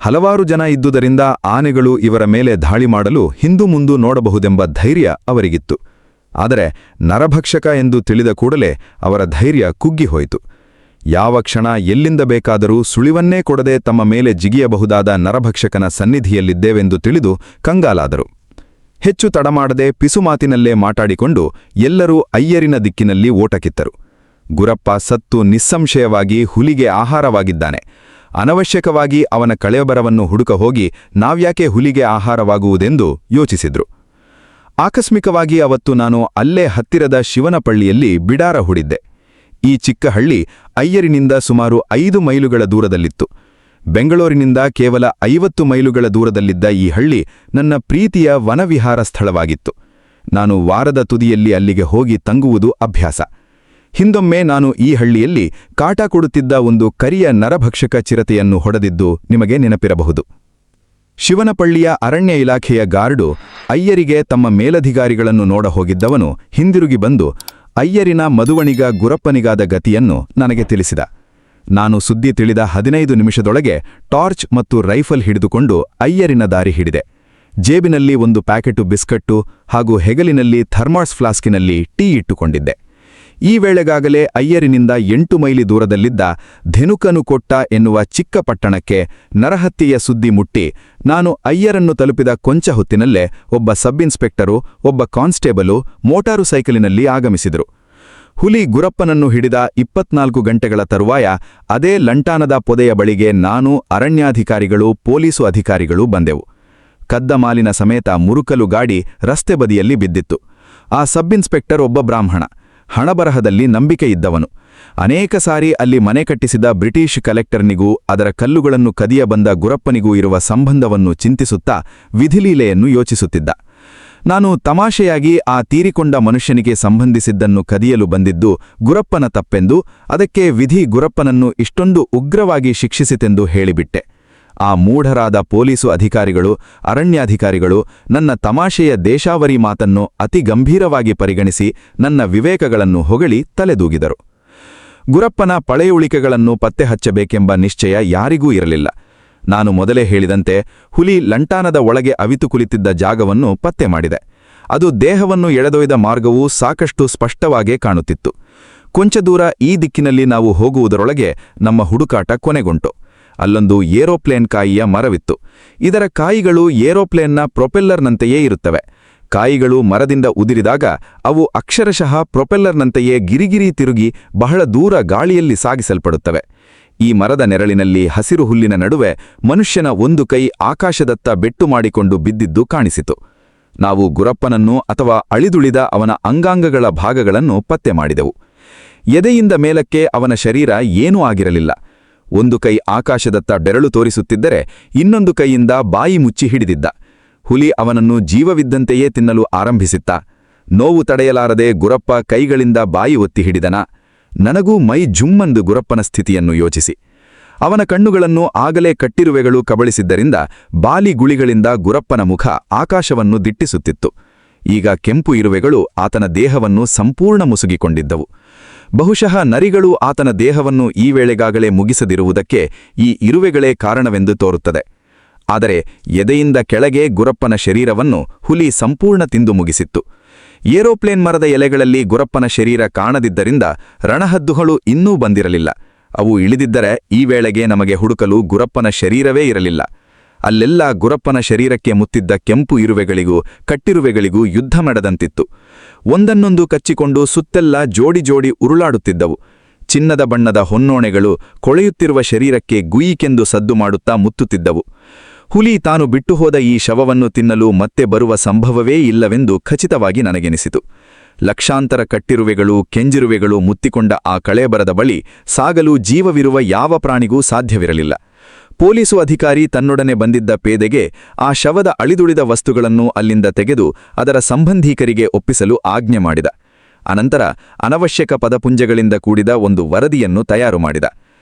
ಹಲವಾರು ಜನ ಇದ್ದುದರಿಂದ ಆನೆಗಳು ಇವರ ಮೇಲೆ ದಾಳಿ ಮಾಡಲು ಹಿಂದು ಮುಂದು ನೋಡಬಹುದೆಂಬ ಧೈರ್ಯ ಅವರಿಗಿತ್ತು. ಆದರೆ ನರಭಕ್ಷಕ ಎಂದು ತಿಳಿದ ಕೂಡಲೇ ಅವರ ಧೈರ್ಯ ಕುಗ್ಗಿಹೋಯಿತು. ಯಾವ ಕ್ಷಣ ಎಲ್ಲಿಂದ ಬೇಕಾದರೂ ಸುಳಿವನ್ನೇ ಕೊಡದೆ ತಮ್ಮ ಮೇಲೆ ಜಿಗಿಯಬಹುದಾದ ನರಭಕ್ಷಕನ ಸನ್ನಿಧಿಯಲ್ಲಿದ್ದೇವೆಂದು ತಿಳಿದು ಕಂಗಾಲಾದರು. ಹೆಚ್ಚು ತಡಮಾಡದೆ ಪಿಸುಮಾತಿನಲ್ಲೇ ಮಾತಾಡಿಕೊಂಡು ಎಲ್ಲರೂ ಅಯ್ಯರಿನ ದಿಕ್ಕಿನಲ್ಲಿ ಓಟಕ್ಕಿತ್ತರು. ಗುರಪ್ಪ ಸತ್ತು ನಿಸ್ಸಂಶಯವಾಗಿ ಹುಲಿಗೆ ಆಹಾರವಾಗಿದ್ದಾನೆ. ಅನವಶ್ಯಕವಾಗಿ ಅವನ ಕಳೆಬರವನ್ನು ಹುಡುಕ ಹೋಗಿ ನಾವ್ಯಾಕೆ ಹುಲಿಗೆ ಆಹಾರವಾಗುವುದೆಂದು ಯೋಚಿಸಿದ್ರು. ಆಕಸ್ಮಿಕವಾಗಿ ಅವತ್ತು ನಾನು ಅಲ್ಲೇ ಹತ್ತಿರದ ಶಿವನಪಳ್ಳಿಯಲ್ಲಿ ಬಿಡಾರ ಹೂಡಿದ್ದೆ. ಈ ಚಿಕ್ಕ ಹಳ್ಳಿ ಅಯ್ಯರಿನಿಂದ ಸುಮಾರು 5 ಮೈಲುಗಳ ದೂರದಲ್ಲಿತ್ತು. ಬೆಂಗಳೂರಿನಿಂದ ಕೇವಲ 50 ಮೈಲುಗಳ ದೂರದಲ್ಲಿದ್ದ ಈ ಹಳ್ಳಿ ನನ್ನ ಪ್ರೀತಿಯ ವನವಿಹಾರ ಸ್ಥಳವಾಗಿತ್ತು. ನಾನು ವಾರದ ತುದಿಯಲ್ಲಿ ಅಲ್ಲಿಗೆ ಹೋಗಿ ತಂಗುವುದು ಅಭ್ಯಾಸ. ಹಿಂದೊಮ್ಮೆ ನಾನು ಈ ಹಳ್ಳಿಯಲ್ಲಿ ಕಾಟ ಕೊಡುತ್ತಿದ್ದ ಒಂದು ಕರಿಯ ನರಭಕ್ಷಕ ಚಿರತೆಯನ್ನು ಹೊಡೆದಿದ್ದು ನಿಮಗೆ ನೆನಪಿರಬಹುದು. ಶಿವನಪಳ್ಳಿಯ ಅರಣ್ಯ ಇಲಾಖೆಯ ಗಾರ್ಡು ಅಯ್ಯರಿಗೆ ತಮ್ಮ ಮೇಲಧಿಕಾರಿಗಳನ್ನು ನೋಡ ಹೋಗಿದ್ದವನು ಹಿಂದಿರುಗಿ ಬಂದು ಅಯ್ಯರಿನ ಮದುವಣಿಗ ಗುರಪ್ಪನಿಗಾದ ಗತಿಯನ್ನು ನನಗೆ ತಿಳಿಸಿದ. ನಾನು ಸುದ್ದಿ ತಿಳಿದ 15 ನಿಮಿಷದೊಳಗೆ ಟಾರ್ಚ್ ಮತ್ತು ರೈಫಲ್ ಹಿಡಿದುಕೊಂಡು ಅಯ್ಯರಿನ ದಾರಿ ಹಿಡಿದೆ. ಜೇಬಿನಲ್ಲಿ ಒಂದು ಪ್ಯಾಕೆಟು ಬಿಸ್ಕಟ್ಟು ಹಾಗೂ ಹೆಗಲಿನಲ್ಲಿ ಥರ್ಮಾಸ್ ಫ್ಲಾಸ್ಕಿನಲ್ಲಿ ಟೀ ಇಟ್ಟುಕೊಂಡಿದ್ದೆ. ಈ ವೇಳೆಗಾಗಲೇ ಅಯ್ಯರಿನಿಂದ 8 ಮೈಲಿ ದೂರದಲ್ಲಿದ್ದ ಧೆನುಕನುಕೊಟ್ಟ ಎನ್ನುವ ಚಿಕ್ಕ ಪಟ್ಟಣಕ್ಕೆ ನರಹತ್ಯೆಯ ಸುದ್ದಿ ಮುಟ್ಟಿ ನಾನು ಅಯ್ಯರನ್ನು ತಲುಪಿದ ಕೊಂಚ ಹೊತ್ತಿನಲ್ಲೇ ಒಬ್ಬ ಸಬ್ ಇನ್ಸ್ಪೆಕ್ಟರು, ಒಬ್ಬ ಕಾನ್ಸ್ಟೇಬಲು ಮೋಟಾರು ಸೈಕಲಿನಲ್ಲಿ ಆಗಮಿಸಿದರು. ಹುಲಿ ಗುರಪ್ಪನನ್ನು ಹಿಡಿದ 24 ಗಂಟೆಗಳ ತರುವಾಯ ಅದೇ ಲಂಟಾನದ ಪೊದೆಯ ಬಳಿಗೆ ನಾನು, ಅರಣ್ಯಾಧಿಕಾರಿಗಳು, ಪೊಲೀಸು ಅಧಿಕಾರಿಗಳು ಬಂದೆವು. ಕದ್ದ ಮಾಲಿನ ಸಮೇತ ಮುರುಕಲು ಗಾಡಿ ರಸ್ತೆ ಬದಿಯಲ್ಲಿ ಬಿದ್ದಿತ್ತು. ಆ ಸಬ್ ಇನ್ಸ್ಪೆಕ್ಟರ್ ಒಬ್ಬ ಬ್ರಾಹ್ಮಣ, ಹಣಬರಹದಲ್ಲಿ ನಂಬಿಕೆ ಇದ್ದವನು. ಅನೇಕ ಸಾರಿ ಅಲ್ಲಿ ಮನೆ ಕಟ್ಟಿಸಿದ ಬ್ರಿಟಿಷ್ ಕಲೆಕ್ಟರ್ನಿಗೂ ಅದರ ಕಲ್ಲುಗಳನ್ನು ಕದಿಯ ಬಂದ ಗುರಪ್ಪನಿಗೂ ಇರುವ ಸಂಬಂಧವನ್ನು ಚಿಂತಿಸುತ್ತಾ ವಿಧಿಲೀಲೆಯನ್ನು ಯೋಚಿಸುತ್ತಿದ್ದ. ನಾನು ತಮಾಷೆಯಾಗಿ ಆ ತೀರಿಕೊಂಡ ಮನುಷ್ಯನಿಗೆ ಸಂಬಂಧಿಸಿದ್ದನ್ನು ಕದಿಯಲು ಬಂದಿದ್ದು ಗುರಪ್ಪನ ತಪ್ಪೆಂದು, ಅದಕ್ಕೆ ವಿಧಿ ಗುರಪ್ಪನನ್ನು ಇಷ್ಟೊಂದು ಉಗ್ರವಾಗಿ ಶಿಕ್ಷಿಸಿತೆಂದು ಹೇಳಿಬಿಟ್ಟೆ. ಆ ಮೂಢರಾದ ಪೊಲೀಸು ಅಧಿಕಾರಿಗಳು, ಅರಣ್ಯಾಧಿಕಾರಿಗಳು ನನ್ನ ತಮಾಷೆಯ ದೇಶಾವರಿ ಮಾತನ್ನು ಅತಿ ಗಂಭೀರವಾಗಿ ಪರಿಗಣಿಸಿ ನನ್ನ ವಿವೇಕಗಳನ್ನು ಹೊಗಳಿ ತಲೆದೂಗಿದರು. ಗುರಪ್ಪನ ಪಳೆಯುಳಿಕೆಗಳನ್ನು ಪತ್ತೆ ಹಚ್ಚಬೇಕೆಂಬ ನಿಶ್ಚಯ ಯಾರಿಗೂ ಇರಲಿಲ್ಲ. ನಾನು ಮೊದಲೇ ಹೇಳಿದಂತೆ ಹುಲಿ ಲಂಟಾನದ ಒಳಗೆ ಅವಿತು ಕುಳಿತಿದ್ದ ಜಾಗವನ್ನು ಪತ್ತೆ ಮಾಡಿದೆ. ಅದು ದೇಹವನ್ನು ಎಳೆದೊಯ್ದ ಮಾರ್ಗವೂ ಸಾಕಷ್ಟು ಸ್ಪಷ್ಟವಾಗೇ ಕಾಣುತ್ತಿತ್ತು. ಕೊಂಚ ದೂರ ಈ ದಿಕ್ಕಿನಲ್ಲಿ ನಾವು ಹೋಗುವುದರೊಳಗೆ ನಮ್ಮ ಹುಡುಕಾಟ ಕೊನೆಗೊಂಟು. ಅಲ್ಲೊಂದು ಏರೋಪ್ಲೇನ್ ಕಾಯಿಯ ಮರವಿತ್ತು. ಇದರ ಕಾಯಿಗಳು ಏರೋಪ್ಲೇನ್ನ ಪ್ರೊಪೆಲ್ಲರ್ನಂತೆಯೇ ಇರುತ್ತವೆ. ಕಾಯಿಗಳು ಮರದಿಂದ ಉದಿರಿದಾಗ ಅವು ಅಕ್ಷರಶಃ ಪ್ರೊಪೆಲ್ಲರ್ನಂತೆಯೇ ಗಿರಿಗಿರಿ ತಿರುಗಿ ಬಹಳ ದೂರ ಗಾಳಿಯಲ್ಲಿ ಸಾಗಿಸಲ್ಪಡುತ್ತವೆ. ಈ ಮರದ ನೆರಳಿನಲ್ಲಿ ಹಸಿರು ಹುಲ್ಲಿನ ನಡುವೆ ಮನುಷ್ಯನ ಒಂದು ಕೈ ಆಕಾಶದತ್ತ ಬೆಟ್ಟು ಮಾಡಿಕೊಂಡು ಬಿದ್ದಿದ್ದು ಕಾಣಿಸಿತು. ನಾವು ಗುರಪ್ಪನನ್ನು ಅಥವಾ ಅಳಿದುಳಿದ ಅವನ ಅಂಗಾಂಗಗಳ ಭಾಗಗಳನ್ನು ಪತ್ತೆ ಮಾಡಿದೆವು. ಎದೆಯಿಂದ ಮೇಲಕ್ಕೆ ಅವನ ಶರೀರ ಏನೂ ಆಗಿರಲಿಲ್ಲ. ಒಂದು ಕೈ ಆಕಾಶದತ್ತ ಬೆರಳು ತೋರಿಸುತ್ತಿದ್ದರೆ ಇನ್ನೊಂದು ಕೈಯಿಂದ ಬಾಯಿ ಮುಚ್ಚಿ ಹಿಡಿದಿದ್ದ. ಹುಲಿ ಅವನನ್ನು ಜೀವವಿದ್ದಂತೆಯೇ ತಿನ್ನಲು ಆರಂಭಿಸಿತ್ತ. ನೋವು ತಡೆಯಲಾರದೆ ಗುರಪ್ಪ ಕೈಗಳಿಂದ ಬಾಯಿ ಒತ್ತಿ ಹಿಡಿದನ. ನನಗೂ ಮೈ ಜುಮ್ಮಂದು ಗುರಪ್ಪನ ಸ್ಥಿತಿಯನ್ನು ಯೋಚಿಸಿ. ಅವನ ಕಣ್ಣುಗಳನ್ನು ಆಗಲೇ ಕಟ್ಟಿರುವೆಗಳು ಕಬಳಿಸಿದ್ದರಿಂದ ಬಾಲಿ ಗುಳಿಗಳಿಂದ ಗುರಪ್ಪನ ಮುಖ ಆಕಾಶವನ್ನು ದಿಟ್ಟಿಸುತ್ತಿತ್ತು. ಈಗ ಕೆಂಪು ಇರುವೆಗಳು ಆತನ ದೇಹವನ್ನು ಸಂಪೂರ್ಣ ಮುಸುಗಿಕೊಂಡಿದ್ದವು. ಬಹುಶಃ ನರಿಗಳು ಆತನ ದೇಹವನ್ನು ಈ ವೇಳೆಗಾಗಲೇ ಮುಗಿಸದಿರುವುದಕ್ಕೆ ಈ ಇರುವೆಗಳೇ ಕಾರಣವೆಂದು ತೋರುತ್ತದೆ. ಆದರೆ ಎದೆಯಿಂದ ಕೆಳಗೆ ಗುರಪ್ಪನ ಶರೀರವನ್ನು ಹುಲಿ ಸಂಪೂರ್ಣ ತಿಂದು ಮುಗಿಸಿತ್ತು. ಏರೋಪ್ಲೇನ್ ಮರದ ಎಲೆಗಳಲ್ಲಿ ಗುರಪ್ಪನ ಶರೀರ ಕಾಣದಿದ್ದರಿಂದ ರಣಹದ್ದುಗಳು ಇನ್ನೂ ಬಂದಿರಲಿಲ್ಲ. ಅವು ಇಳಿದಿದ್ದರೆ ಈ ವೇಳೆಗೆ ನಮಗೆ ಹುಡುಕಲು ಗುರಪ್ಪನ ಶರೀರವೇ ಇರಲಿಲ್ಲ. ಅಲ್ಲೆಲ್ಲ ಗುರಪ್ಪನ ಶರೀರಕ್ಕೆ ಮುತ್ತಿದ್ದ ಕೆಂಪು ಇರುವೆಗಳಿಗೂ ಕಟ್ಟಿರುವೆಗಳಿಗೂ ಯುದ್ಧ ನಡೆದಂತಿತ್ತು. ಒಂದನ್ನೊಂದು ಕಚ್ಚಿಕೊಂಡು ಸುತ್ತೆಲ್ಲ ಜೋಡಿ ಜೋಡಿ ಉರುಳಾಡುತ್ತಿದ್ದವು. ಚಿನ್ನದ ಬಣ್ಣದ ಹೊನ್ನೋಣೆಗಳು ಕೊಳೆಯುತ್ತಿರುವ ಶರೀರಕ್ಕೆ ಗುಯಿಕೆಂದು ಸದ್ದು ಮಾಡುತ್ತಾ ಮುತ್ತುತ್ತಿದ್ದವು. ಹುಲಿ ತಾನು ಬಿಟ್ಟುಹೋದ ಈ ಶವವನ್ನು ತಿನ್ನಲು ಮತ್ತೆ ಬರುವ ಸಂಭವವೇ ಇಲ್ಲವೆಂದು ಖಚಿತವಾಗಿ ನನಗೆನಿಸಿತು. ಲಕ್ಷಾಂತರ ಕಟ್ಟಿರುವೆಗಳು, ಕೆಂಜಿರುವೆಗಳು ಮುತ್ತಿಕೊಂಡ ಆ ಕಳೇಬರದ ಬಳಿ ಸಾಗಲು ಜೀವವಿರುವ ಯಾವ ಪ್ರಾಣಿಗೂ ಸಾಧ್ಯವಿರಲಿಲ್ಲ. ಪೊಲೀಸು ಅಧಿಕಾರಿ ತನ್ನೊಡನೆ ಬಂದಿದ್ದ ಪೇದೆಗೆ ಆ ಶವದ ಅಳಿದುಳಿದ ವಸ್ತುಗಳನ್ನು ಅಲ್ಲಿಂದ ತೆಗೆದು ಅದರ ಸಂಬಂಧೀಕರಿಗೆ ಒಪ್ಪಿಸಲು ಆಜ್ಞೆ ಮಾಡಿದ. ಅನಂತರ ಅನವಶ್ಯಕ ಪದಪುಂಜಗಳಿಂದ ಕೂಡಿದ ಒಂದು ವರದಿಯನ್ನು ತಯಾರು ಮಾಡಿದ.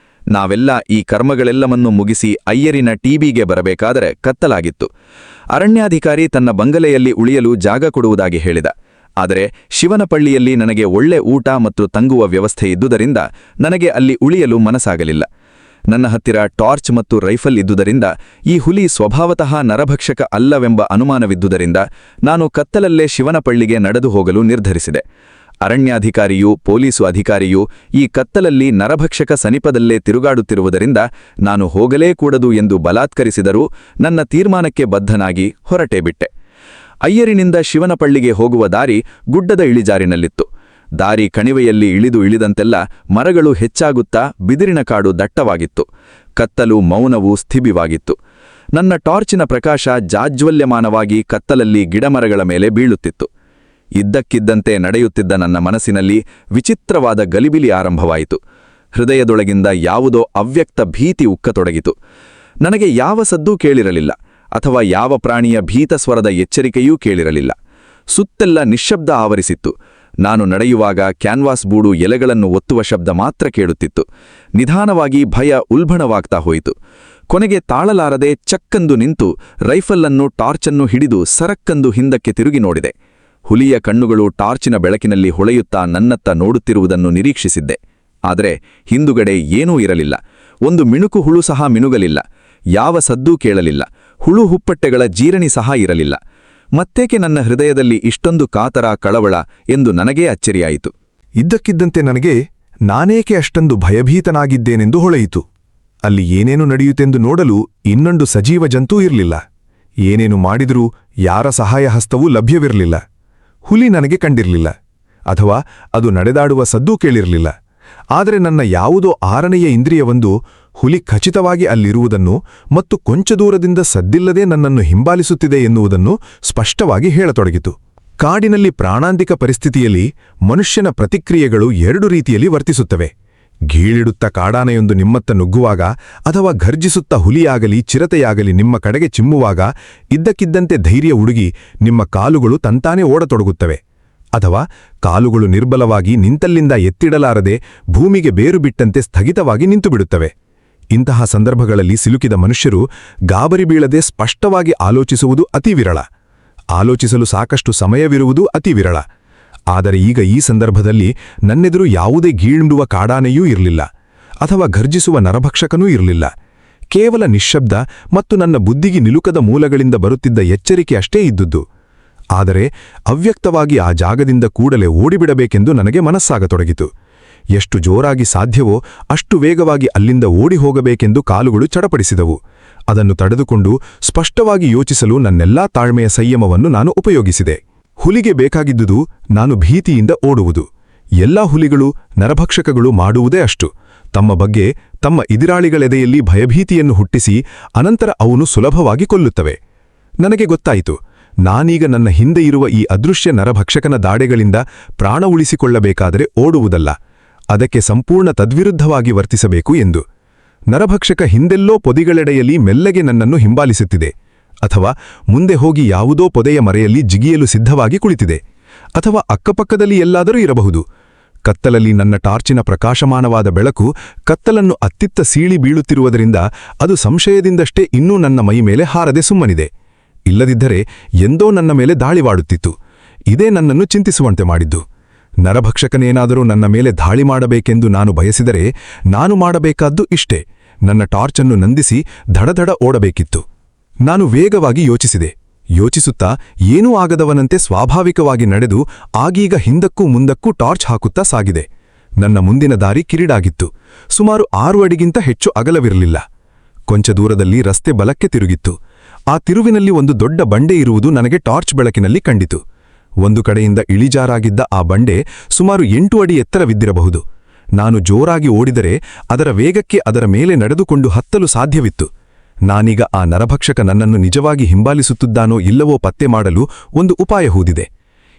ನಾವೆಲ್ಲ ಈ ಕರ್ಮಗಳೆಲ್ಲವನ್ನೂ ಮುಗಿಸಿ ಅಯ್ಯರಿನ ಟಿಬಿಗೆ ಬರಬೇಕಾದರೆ ಕತ್ತಲಾಗಿತ್ತು. ಅರಣ್ಯಾಧಿಕಾರಿ ತನ್ನ ಬಂಗಲೆಯಲ್ಲಿ ಉಳಿಯಲು ಜಾಗ ಕೊಡುವುದಾಗಿ ಹೇಳಿದ. ಆದರೆ ಶಿವನಪಳ್ಳಿಯಲ್ಲಿ ನನಗೆ ಒಳ್ಳೆ ಊಟ ಮತ್ತು ತಂಗುವ ವ್ಯವಸ್ಥೆ ಇದ್ದುದರಿಂದ ನನಗೆ ಅಲ್ಲಿ ಉಳಿಯಲು ಮನಸ್ಸಾಗಲಿಲ್ಲ. ನನ್ನ ಹತ್ತಿರ ಟಾರ್ಚ್ ಮತ್ತು ರೈಫಲ್ ಇದ್ದುದರಿಂದ ಈ ಹುಲಿ ಸ್ವಭಾವತಃ ನರಭಕ್ಷಕ ಅಲ್ಲವೆಂಬ ಅನುಮಾನವಿದ್ದುದರಿಂದ ನಾನು ಕತ್ತಲಲ್ಲೇ ಶಿವನಪಳ್ಳಿಗೆ ನಡೆದು ಹೋಗಲು ನಿರ್ಧರಿಸಿದೆ. ಅರಣ್ಯಾಧಿಕಾರಿಯೂ ಪೊಲೀಸು ಅಧಿಕಾರಿಯೂ ಈ ಕತ್ತಲಲ್ಲಿ ನರಭಕ್ಷಕ ಸಮೀಪದಲ್ಲೇ ತಿರುಗಾಡುತ್ತಿರುವುದರಿಂದ ನಾನು ಹೋಗಲೇ ಕೂಡದು ಎಂದು ಬಲಾತ್ಕರಿಸಿದರೂ ನನ್ನ ತೀರ್ಮಾನಕ್ಕೆ ಬದ್ಧನಾಗಿ ಹೊರಟೇ ಬಿಟ್ಟೆ. ಅಯ್ಯರಿನಿಂದ ಶಿವನಪಳ್ಳಿಗೆ ಹೋಗುವ ದಾರಿ ಗುಡ್ಡದ ಇಳಿಜಾರಿನಲ್ಲಿತ್ತು. ದಾರಿ ಕಣಿವೆಯಲ್ಲಿ ಇಳಿದಂತೆಲ್ಲ ಮರಗಳು ಹೆಚ್ಚಾಗುತ್ತಾ ಬಿದಿರಿನ ಕಾಡು ದಟ್ಟವಾಗಿತ್ತು. ಕತ್ತಲು ಮೌನವೂ ಸ್ಥಿಬಿವಾಗಿತ್ತು. ನನ್ನ ಟಾರ್ಚಿನ ಪ್ರಕಾಶ ಜಾಜ್ವಲ್ಯಮಾನವಾಗಿ ಕತ್ತಲಲ್ಲಿ ಗಿಡಮರಗಳ ಮೇಲೆ ಬೀಳುತ್ತಿತ್ತು. ಇದ್ದಕ್ಕಿದ್ದಂತೆ ನಡೆಯುತ್ತಿದ್ದ ನನ್ನ ಮನಸ್ಸಿನಲ್ಲಿ ವಿಚಿತ್ರವಾದ ಗಲಿಬಿಲಿ ಆರಂಭವಾಯಿತು. ಹೃದಯದೊಳಗಿಂದ ಯಾವುದೋ ಅವ್ಯಕ್ತ ಭೀತಿ ಉಕ್ಕತೊಡಗಿತು. ನನಗೆ ಯಾವ ಸದ್ದೂ ಕೇಳಿರಲಿಲ್ಲ, ಅಥವಾ ಯಾವ ಪ್ರಾಣಿಯ ಭೀತಸ್ವರದ ಎಚ್ಚರಿಕೆಯೂ ಕೇಳಿರಲಿಲ್ಲ. ಸುತ್ತೆಲ್ಲ ನಿಶ್ಶಬ್ದ ಆವರಿಸಿತ್ತು. ನಾನು ನಡೆಯುವಾಗ ಕ್ಯಾನ್ವಾಸ್ ಬೂಡು ಎಲೆಗಳನ್ನು ಒತ್ತುವ ಶಬ್ದ ಮಾತ್ರ ಕೇಳುತ್ತಿತ್ತು. ನಿಧಾನವಾಗಿ ಭಯ ಉಲ್ಬಣವಾಗ್ತಾ ಹೋಯಿತು. ಕೊನೆಗೆ ತಾಳಲಾರದೆ ಚಕ್ಕಂದು ನಿಂತು ರೈಫಲನ್ನು ಟಾರ್ಚನ್ನು ಹಿಡಿದು ಸರಕ್ಕಂದು ಹಿಂದಕ್ಕೆ ತಿರುಗಿ ನೋಡಿದೆ. ಹುಲಿಯ ಕಣ್ಣುಗಳು ಟಾರ್ಚಿನ ಬೆಳಕಿನಲ್ಲಿ ಹೊಳೆಯುತ್ತಾ ನನ್ನತ್ತ ನೋಡುತ್ತಿರುವುದನ್ನು ನಿರೀಕ್ಷಿಸಿದ್ದೆ. ಆದರೆ ಹಿಂದುಗಡೆ ಏನೂ ಇರಲಿಲ್ಲ. ಒಂದು ಮಿಣುಕು ಹುಳು ಸಹ ಮಿನುಗಲಿಲ್ಲ. ಯಾವ ಸದ್ದೂ ಕೇಳಲಿಲ್ಲ. ಹುಳು ಹುಪ್ಪಟ್ಟೆಗಳ ಜೀರಣಿ ಸಹ ಇರಲಿಲ್ಲ. ಮತ್ತೇಕೆ ನನ್ನ ಹೃದಯದಲ್ಲಿ ಇಷ್ಟೊಂದು ಕಾತರ, ಕಳವಳ ಎಂದು ನನಗೇ ಅಚ್ಚರಿಯಾಯಿತು. ಇದ್ದಕ್ಕಿದ್ದಂತೆ ನನಗೆ ನಾನೇಕೆ ಅಷ್ಟೊಂದು ಭಯಭೀತನಾಗಿದ್ದೇನೆಂದು ಹೊಳೆಯಿತು. ಅಲ್ಲಿ ಏನೇನು ನಡೆಯುತ್ತೆಂದು ನೋಡಲು ಇನ್ನೊಂದು ಸಜೀವ ಜಂತೂ ಇರಲಿಲ್ಲ. ಏನೇನು ಮಾಡಿದರೂ ಯಾರ ಸಹಾಯ ಹಸ್ತವೂ ಲಭ್ಯವಿರಲಿಲ್ಲ. ಹುಲಿ ನನಗೆ ಕಂಡಿರಲಿಲ್ಲ, ಅಥವಾ ಅದು ನಡೆದಾಡುವ ಸದ್ದೂ ಕೇಳಿರಲಿಲ್ಲ. ಆದರೆ ನನ್ನ ಯಾವುದೋ ಆರನೆಯ ಇಂದ್ರಿಯವೊಂದು ಹುಲಿ ಖಚಿತವಾಗಿ ಅಲ್ಲಿರುವುದನ್ನು ಮತ್ತು ಕೊಂಚ ದೂರದಿಂದ ಸದ್ದಿಲ್ಲದೆ ನನ್ನನ್ನು ಹಿಂಬಾಲಿಸುತ್ತಿದೆ ಎನ್ನುವುದನ್ನು ಸ್ಪಷ್ಟವಾಗಿ ಹೇಳತೊಡಗಿತು. ಕಾಡಿನಲ್ಲಿ ಪ್ರಾಣಾಂತಿಕ ಪರಿಸ್ಥಿತಿಯಲ್ಲಿ ಮನುಷ್ಯನ ಪ್ರತಿಕ್ರಿಯೆಗಳು ಎರಡು ರೀತಿಯಲ್ಲಿ ವರ್ತಿಸುತ್ತವೆ. ಗೀಳಿಡುತ್ತ ಕಾಡಾನೆಯೊಂದು ನಿಮ್ಮತ್ತ ನುಗ್ಗುವಾಗ, ಅಥವಾ ಘರ್ಜಿಸುತ್ತ ಹುಲಿಯಾಗಲಿ ಚಿರತೆಯಾಗಲಿ ನಿಮ್ಮ ಕಡೆಗೆ ಚಿಮ್ಮುವಾಗ ಇದ್ದಕ್ಕಿದ್ದಂತೆ ಧೈರ್ಯ ಉಡುಗಿ ನಿಮ್ಮ ಕಾಲುಗಳು ತಂತಾನೇ ಓಡತೊಡಗುತ್ತವೆ. ಅಥವಾ ಕಾಲುಗಳು ನಿರ್ಬಲವಾಗಿ ನಿಂತಲ್ಲಿಂದ ಎತ್ತಿಡಲಾರದೆ ಭೂಮಿಗೆ ಬೇರು ಬಿಟ್ಟಂತೆ ಸ್ಥಗಿತವಾಗಿ ನಿಂತುಬಿಡುತ್ತವೆ. ಇಂತಹ ಸಂದರ್ಭಗಳಲ್ಲಿ ಸಿಲುಕಿದ ಮನುಷ್ಯರು ಗಾಬರಿ ಬೀಳದೆ ಸ್ಪಷ್ಟವಾಗಿ ಆಲೋಚಿಸುವುದು ಅತಿ ವಿರಳ. ಆಲೋಚಿಸಲು ಸಾಕಷ್ಟು ಸಮಯವಿರುವುದು ಅತಿ ವಿರಳ. ಆದರೆ ಈಗ ಈ ಸಂದರ್ಭದಲ್ಲಿ ನನ್ನೆದುರು ಯಾವುದೇ ಗೀಳುಂಡುವ ಕಾಡಾನೆಯೂ ಇರಲಿಲ್ಲ, ಅಥವಾ ಘರ್ಜಿಸುವ ನರಭಕ್ಷಕನೂ ಇರಲಿಲ್ಲ. ಕೇವಲ ನಿಶ್ಶಬ್ದ ಮತ್ತು ನನ್ನ ಬುದ್ಧಿಗೆ ನಿಲುಕದ ಮೂಲಗಳಿಂದ ಬರುತ್ತಿದ್ದ ಎಚ್ಚರಿಕೆ ಅಷ್ಟೇ ಇದ್ದುದು. ಆದರೆ ಅವ್ಯಕ್ತವಾಗಿ ಆ ಜಾಗದಿಂದ ಕೂಡಲೇ ಓಡಿಬಿಡಬೇಕೆಂದು ನನಗೆ ಮನಸ್ಸಾಗತೊಡಗಿತು. ಎಷ್ಟು ಜೋರಾಗಿ ಸಾಧ್ಯವೋ ಅಷ್ಟು ವೇಗವಾಗಿ ಅಲ್ಲಿಂದ ಓಡಿ ಹೋಗಬೇಕೆಂದು ಕಾಲುಗಳು ಚಡಪಡಿಸಿದವು. ಅದನ್ನು ತಡೆದುಕೊಂಡು ಸ್ಪಷ್ಟವಾಗಿ ಯೋಚಿಸಲು ನನ್ನೆಲ್ಲಾ ತಾಳ್ಮೆಯ ಸಂಯಮವನ್ನು ನಾನು ಉಪಯೋಗಿಸಿದೆ. ಹುಲಿಗೆ ಬೇಕಾಗಿದ್ದುದು ನಾನು ಭೀತಿಯಿಂದ ಓಡುವುದು. ಎಲ್ಲಾ ಹುಲಿಗಳು, ನರಭಕ್ಷಕಗಳು ಮಾಡುವುದೇ ಅಷ್ಟು. ತಮ್ಮ ಬಗ್ಗೆ ತಮ್ಮ ಎದುರಾಳಿಗಳೆದೆಯಲ್ಲಿ ಭಯಭೀತಿಯನ್ನು ಹುಟ್ಟಿಸಿ ಅನಂತರ ಅವನು ಸುಲಭವಾಗಿ ಕೊಲ್ಲುತ್ತವೆ. ನನಗೆ ಗೊತ್ತಾಯಿತು, ನಾನೀಗ ನನ್ನ ಹಿಂದೆ ಇರುವ ಈ ಅದೃಶ್ಯ ನರಭಕ್ಷಕನ ದಾಡೆಗಳಿಂದ ಪ್ರಾಣ ಉಳಿಸಿಕೊಳ್ಳಬೇಕಾದರೆ ಓಡುವುದಲ್ಲ, ಅದಕ್ಕೆ ಸಂಪೂರ್ಣ ತದ್ವಿರುದ್ಧವಾಗಿ ವರ್ತಿಸಬೇಕು ಎಂದು. ನರಭಕ್ಷಕ ಹಿಂದೆಲ್ಲೋ ಪೊದಿಗಳೆಡೆಯಲ್ಲಿ ಮೆಲ್ಲಗೆ ನನ್ನನ್ನು ಹಿಂಬಾಲಿಸುತ್ತಿದೆ, ಅಥವಾ ಮುಂದೆ ಹೋಗಿ ಯಾವುದೋ ಪೊದೆಯ ಮರೆಯಲ್ಲಿ ಜಿಗಿಯಲು ಸಿದ್ಧವಾಗಿ ಕುಳಿತಿದೆ, ಅಥವಾ ಅಕ್ಕಪಕ್ಕದಲ್ಲಿ ಎಲ್ಲಾದರೂ ಇರಬಹುದು. ಕತ್ತಲಲ್ಲಿ ನನ್ನ ಟಾರ್ಚಿನ ಪ್ರಕಾಶಮಾನವಾದ ಬೆಳಕು ಕತ್ತಲನ್ನು ಅತ್ತಿತ್ತ ಸೀಳಿ ಬೀಳುತ್ತಿರುವುದರಿಂದ ಅದು ಸಂಶಯದಿಂದಷ್ಟೇ ಇನ್ನೂ ನನ್ನ ಮೈ ಮೇಲೆ ಹಾರದೆ ಸುಮ್ಮನಿದೆ. ಇಲ್ಲದಿದ್ದರೆ ಎಂದೋ ನನ್ನ ಮೇಲೆ ದಾಳಿವಾಡುತ್ತಿತ್ತು. ಇದೇ ನನ್ನನ್ನು ಚಿಂತಿಸುವಂತೆ ಮಾಡಿದ್ದು. ನರಭಕ್ಷಕನೇನಾದರೂ ನನ್ನ ಮೇಲೆ ದಾಳಿ ಮಾಡಬೇಕೆಂದು ನಾನು ಬಯಸಿದರೆ ನಾನು ಮಾಡಬೇಕಾದ್ದು ಇಷ್ಟೇ: ನನ್ನ ಟಾರ್ಚನ್ನು ನಂದಿಸಿ ದಡದಡ ಓಡಬೇಕಿತ್ತು. ನಾನು ವೇಗವಾಗಿ ಯೋಚಿಸಿದೆ. ಯೋಚಿಸುತ್ತಾ ಏನೂ ಆಗದವನಂತೆ ಸ್ವಾಭಾವಿಕವಾಗಿ ನಡೆದು ಆಗೀಗ ಹಿಂದಕ್ಕೂ ಮುಂದಕ್ಕೂ ಟಾರ್ಚ್ ಹಾಕುತ್ತಾ ಸಾಗಿದೆ. ನನ್ನ ಮುಂದಿನ ದಾರಿ ಕಿರಿಡಾಗಿತ್ತು. ಸುಮಾರು 6 ಅಡಿಗಿಂತ ಹೆಚ್ಚು ಅಗಲವಿರಲಿಲ್ಲ. ಕೊಂಚ ದೂರದಲ್ಲಿ ರಸ್ತೆ ಬಲಕ್ಕೆ ತಿರುಗಿತ್ತು. ಆ ತಿರುವಿನಲ್ಲಿ ಒಂದು ದೊಡ್ಡ ಬಂಡೆ ಇರುವುದು ನನಗೆ ಟಾರ್ಚ್ ಬೆಳಕಿನಲ್ಲಿ ಕಂಡಿತು. ಒಂದು ಕಡೆಯಿಂದ ಇಳಿಜಾರಾಗಿದ್ದ ಆ ಬಂಡೆ ಸುಮಾರು 8 ಅಡಿ ಎತ್ತರವಿದ್ದಿರಬಹುದು. ನಾನು ಜೋರಾಗಿ ಓಡಿದರೆ ಅದರ ವೇಗಕ್ಕೆ ಅದರ ಮೇಲೆ ನಡೆದುಕೊಂಡು ಹತ್ತಲು ಸಾಧ್ಯವಿತ್ತು. ನಾನೀಗ ಆ ನರಭಕ್ಷಕ ನನ್ನನ್ನು ನಿಜವಾಗಿ ಹಿಂಬಾಲಿಸುತ್ತಿದ್ದಾನೋ ಇಲ್ಲವೋ ಪತ್ತೆ ಮಾಡಲು ಒಂದು ಉಪಾಯ ಹೂದಿದೆ.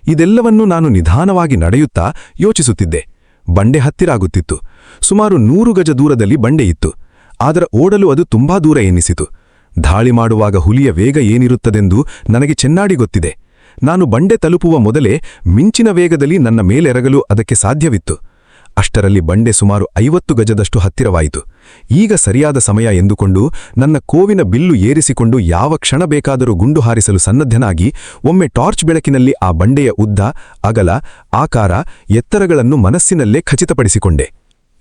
ಇದೆಲ್ಲವನ್ನೂ ನಾನು ನಿಧಾನವಾಗಿ ನಡೆಯುತ್ತಾ ಯೋಚಿಸುತ್ತಿದ್ದೆ. ಬಂಡೆ ಹತ್ತಿರಾಗುತ್ತಿತ್ತು. ಸುಮಾರು 100 ಗಜ ದೂರದಲ್ಲಿ ಬಂಡೆಯಿತ್ತು. ಆದರೆ ಓಡಲು ಅದು ತುಂಬಾ ದೂರ ಎನ್ನಿಸಿತು. ದಾಳಿ ಮಾಡುವಾಗ ಹುಲಿಯ ವೇಗ ಏನಿರುತ್ತದೆಂದು ನನಗೆ ಚೆನ್ನಾಗಿ ಗೊತ್ತಿದೆ. ನಾನು ಬಂಡೆ ತಲುಪುವ ಮೊದಲೇ ಮಿಂಚಿನ ವೇಗದಲ್ಲಿ ನನ್ನ ಮೇಲೆರಗಲು ಅದಕ್ಕೆ ಸಾಧ್ಯವಿತ್ತು. ಅಷ್ಟರಲ್ಲಿ ಬಂಡೆ ಸುಮಾರು 50 ಗಜದಷ್ಟು ಹತ್ತಿರವಾಯಿತು. ಈಗ ಸರಿಯಾದ ಸಮಯ ಎಂದುಕೊಂಡು ನನ್ನ ಕೋವಿನ ಬಿಲ್ಲು ಏರಿಸಿಕೊಂಡು ಯಾವ ಕ್ಷಣ ಬೇಕಾದರೂ ಗುಂಡು ಹಾರಿಸಲು ಸನ್ನದ್ಧನಾಗಿ ಒಮ್ಮೆ ಟಾರ್ಚ್ ಬೆಳಕಿನಲ್ಲಿ ಆ ಬಂಡೆಯ ಉದ್ದ, ಅಗಲ, ಆಕಾರ, ಎತ್ತರಗಳನ್ನು ಮನಸ್ಸಿನಲ್ಲೇ ಖಚಿತಪಡಿಸಿಕೊಂಡೆ.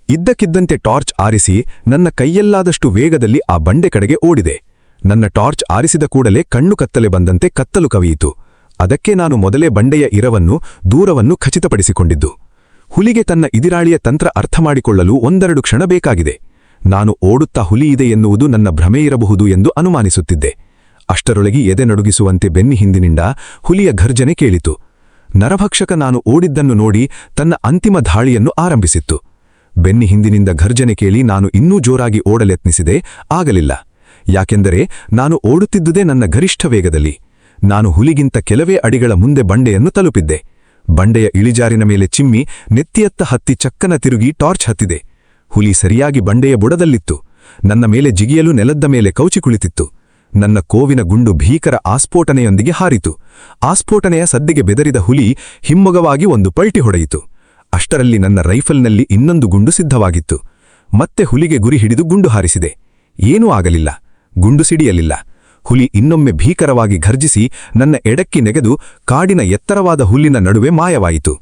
ಇದ್ದಕ್ಕಿದ್ದಂತೆ ಟಾರ್ಚ್ ಆರಿಸಿ ನನ್ನ ಕೈಯಲ್ಲಾದಷ್ಟು ವೇಗದಲ್ಲಿ ಆ ಬಂಡೆ ಕಡೆಗೆ ಓಡಿದೆ. ನನ್ನ ಟಾರ್ಚ್ ಆರಿಸಿದ ಕೂಡಲೇ ಕಣ್ಣು ಕತ್ತಲೆ ಬಂದಂತೆ ಕತ್ತಲು ಕವಿಯಿತು. ಅದಕ್ಕೆ ನಾನು ಮೊದಲೇ ಬಂಡೆಯ ಇರವನ್ನು, ದೂರವನ್ನು ಖಚಿತಪಡಿಸಿಕೊಂಡಿದ್ದು. ಹುಲಿಗೆ ತನ್ನ ಎದುರಾಳಿಯ ತಂತ್ರ ಅರ್ಥಮಾಡಿಕೊಳ್ಳಲು 1-2 ಕ್ಷಣ ಬೇಕಾಗಿದೆ. ನಾನು ಓಡುತ್ತಾ ಹುಲಿಯಿದೆ ಎನ್ನುವುದು ನನ್ನ ಭ್ರಮೆಯಿರಬಹುದು ಎಂದು ಅನುಮಾನಿಸುತ್ತಿದ್ದೆ. ಅಷ್ಟರೊಳಗೆ ಎದೆ ನಡುಗಿಸುವಂತೆ ಬೆನ್ನಿ ಹಿಂದಿನಿಂದ ಹುಲಿಯ ಘರ್ಜನೆ ಕೇಳಿತು. ನರಭಕ್ಷಕ ನಾನು ಓಡಿದ್ದನ್ನು ನೋಡಿ ತನ್ನ ಅಂತಿಮ ದಾಳಿಯನ್ನು ಆರಂಭಿಸಿತ್ತು. ಬೆನ್ನಿ ಹಿಂದಿನಿಂದ ಘರ್ಜನೆ ಕೇಳಿ ನಾನು ಇನ್ನೂ ಜೋರಾಗಿ ಓಡಲೆತ್ನಿಸಿದೆ. ಆಗಲಿಲ್ಲ. ಯಾಕೆಂದರೆ ನಾನು ಓಡುತ್ತಿದ್ದುದೇ ನನ್ನ ಗರಿಷ್ಠ ವೇಗದಲ್ಲಿ. ನಾನು ಹುಲಿಗಿಂತ ಕೆಲವೇ ಅಡಿಗಳ ಮುಂದೆ ಬಂಡೆಯನ್ನು ತಲುಪಿದ್ದೆ. ಬಂಡೆಯ ಇಳಿಜಾರಿನ ಮೇಲೆ ಚಿಮ್ಮಿ ನೆತ್ತಿಯತ್ತ ಹತ್ತಿ ಚಕ್ಕನ ತಿರುಗಿ ಟಾರ್ಚ್ ಹತ್ತಿದೆ. ಹುಲಿ ಸರಿಯಾಗಿ ಬಂಡೆಯ ಬುಡದಲ್ಲಿತ್ತು. ನನ್ನ ಮೇಲೆ ಜಿಗಿಯಲು ನೆಲದ ಮೇಲೆ ಕೌಚಿ ಕುಳಿತಿತ್ತು. ನನ್ನ ಕೋವಿನ ಗುಂಡು ಭೀಕರ ಆಸ್ಫೋಟನೆಯೊಂದಿಗೆ ಹಾರಿತು. ಆಸ್ಫೋಟನೆಯ ಸದ್ದಿಗೆ ಬೆದರಿದ ಹುಲಿ ಹಿಮ್ಮೊಗವಾಗಿ ಒಂದು ಪಲ್ಟಿ ಹೊಡೆಯಿತು. ಅಷ್ಟರಲ್ಲಿ ನನ್ನ ರೈಫಲ್ನಲ್ಲಿ ಇನ್ನೊಂದು ಗುಂಡು ಸಿದ್ಧವಾಗಿತ್ತು. ಮತ್ತೆ ಹುಲಿಗೆ ಗುರಿ ಹಿಡಿದು ಗುಂಡು ಹಾರಿಸಿದೆ. ಏನೂ ಆಗಲಿಲ್ಲ. ಗುಂಡು ಸಿಡಿಯಲಿಲ್ಲ. ಹುಲಿ ಇನ್ನೊಮ್ಮೆ ಭೀಕರವಾಗಿ ಘರ್ಜಿಸಿ ನನ್ನ ಎಡಕ್ಕಿ ನೆಗೆದು ಕಾಡಿನ ಎತ್ತರವಾದ ಹುಲ್ಲಿನ ನಡುವೆ ಮಾಯವಾಯಿತು.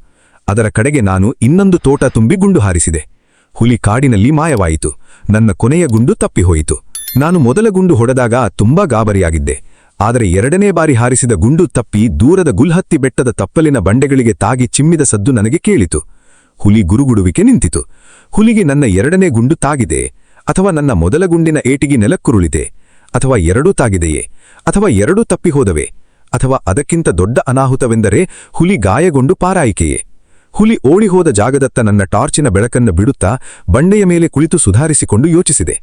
ಅದರ ಕಡೆಗೆ ನಾನು ಇನ್ನೊಂದು ತೋಟ ತುಂಬಿ ಗುಂಡು ಹಾರಿಸಿದೆ. ಹುಲಿ ಕಾಡಿನಲ್ಲಿ ಮಾಯವಾಯಿತು. ನನ್ನ ಕೊನೆಯ ಗುಂಡು ತಪ್ಪಿಹೋಯಿತು. ನಾನು ಮೊದಲ ಗುಂಡು ಹೊಡೆದಾಗ ತುಂಬಾ ಗಾಬರಿಯಾಗಿದ್ದೆ. ಆದರೆ ಎರಡನೇ ಬಾರಿ ಹಾರಿಸಿದ ಗುಂಡು ತಪ್ಪಿ ದೂರದ ಗುಲ್ಹತ್ತಿ ಬೆಟ್ಟದ ತಪ್ಪಲಿನ ಬಂಡೆಗಳಿಗೆ ತಾಗಿ ಚಿಮ್ಮಿದ ಸದ್ದು ನನಗೆ ಕೇಳಿತು. ಹುಲಿ ಗುರುಗುಡುವಿಕೆ ನಿಂತಿತು. ಹುಲಿಗೆ ನನ್ನ ಎರಡನೇ ಗುಂಡು ತಾಗಿದೆ, ಅಥವಾ ನನ್ನ ಮೊದಲ ಗುಂಡಿನ ಏಟಿಗೆ ನೆಲಕ್ಕುರುಳಿತೆ, ಅಥವಾ ಎರಡೂ ತಾಗಿದೆಯೇ, ಅಥವಾ ಎರಡೂ ತಪ್ಪಿಹೋದವೆ, ಅಥವಾ ಅದಕ್ಕಿಂತ ದೊಡ್ಡ ಅನಾಹುತವೆಂದರೆ ಹುಲಿ ಗಾಯಗೊಂಡು ಪಾರಾಯಿಕೆಯೇ. ಹುಲಿ ಓಡಿಹೋದ ಜಾಗದತ್ತ ನನ್ನ ಟಾರ್ಚಿನ ಬೆಳಕನ್ನು ಬಿಡುತ್ತಾ ಬಂಡೆಯ ಮೇಲೆ ಕುಳಿತು ಸುಧಾರಿಸಿಕೊಂಡು ಯೋಚಿಸಿದೆ.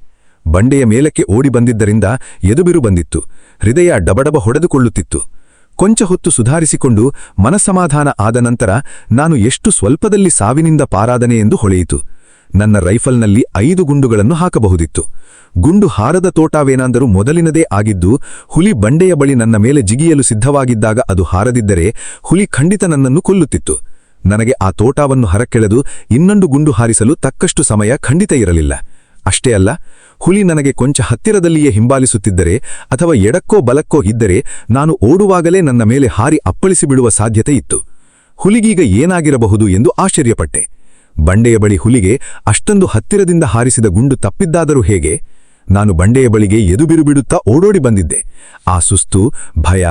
ಬಂಡೆಯ ಮೇಲಕ್ಕೆ ಓಡಿ ಬಂದಿದ್ದರಿಂದ ಎದುಬಿರು ಬಂದಿತ್ತು. ಹೃದಯ ಡಬಡಬ ಹೊಡೆದುಕೊಳ್ಳುತ್ತಿತ್ತು. ಕೊಂಚ ಹೊತ್ತು ಸುಧಾರಿಸಿಕೊಂಡು ಮನಸ್ಸಮಾಧಾನ ಆದ ನಂತರ ನಾನು ಎಷ್ಟು ಸ್ವಲ್ಪದಲ್ಲಿ ಸಾವಿನಿಂದ ಪಾರಾದನೆ ಎಂದು ಹೊಳೆಯಿತು. ನನ್ನ ರೈಫಲ್ನಲ್ಲಿ 5 ಗುಂಡುಗಳನ್ನು ಹಾಕಬಹುದಿತ್ತು. ಗುಂಡು ಹಾರದ ತೋಟವೇನಾದರೂ ಮೊದಲಿನದೇ ಆಗಿದ್ದು ಹುಲಿ ಬಂಡೆಯ ಬಳಿ ನನ್ನ ಮೇಲೆ ಜಿಗಿಯಲು ಸಿದ್ಧವಾಗಿದ್ದಾಗ ಅದು ಹಾರದಿದ್ದರೆ ಹುಲಿ ಖಂಡಿತ ನನ್ನನ್ನು ಕೊಲ್ಲುತ್ತಿತ್ತು. ನನಗೆ ಆ ತೋಟವನ್ನು ಹರಕೆಳೆದು ಇನ್ನೊಂದು ಗುಂಡು ಹಾರಿಸಲು ತಕ್ಕಷ್ಟು ಸಮಯ ಖಂಡಿತ ಇರಲಿಲ್ಲ. ಅಷ್ಟೇ ಅಲ್ಲ, ಹುಲಿ ನನಗೆ ಕೊಂಚ ಹತ್ತಿರದಲ್ಲಿಯೇ ಹಿಂಬಾಲಿಸುತ್ತಿದ್ದರೆ ಅಥವಾ ಎಡಕ್ಕೋ ಬಲಕ್ಕೋ ಇದ್ದರೆ ನಾನು ಓಡುವಾಗಲೇ ನನ್ನ ಮೇಲೆ ಹಾರಿ ಅಪ್ಪಳಿಸಿಬಿಡುವ ಸಾಧ್ಯತೆ ಇತ್ತು. ಹುಲಿಗೀಗ ಏನಾಗಿರಬಹುದು ಎಂದು ಆಶ್ಚರ್ಯಪಟ್ಟೆ. ಬಂಡೆಯ ಬಳಿ ಹುಲಿಗೆ ಅಷ್ಟೊಂದು ಹತ್ತಿರದಿಂದ ಹಾರಿಸಿದ ಗುಂಡು ತಪ್ಪಿದ್ದಾದರೂ ಹೇಗೆ? ನಾನು ಬಂಡೆಯ ಬಳಿಗೆ ಎದುಬಿರು ಬಿಡುತ್ತಾ ಓಡೋಡಿ ಬಂದಿದ್ದೆ. ಆ ಸುಸ್ತು, ಭಯ,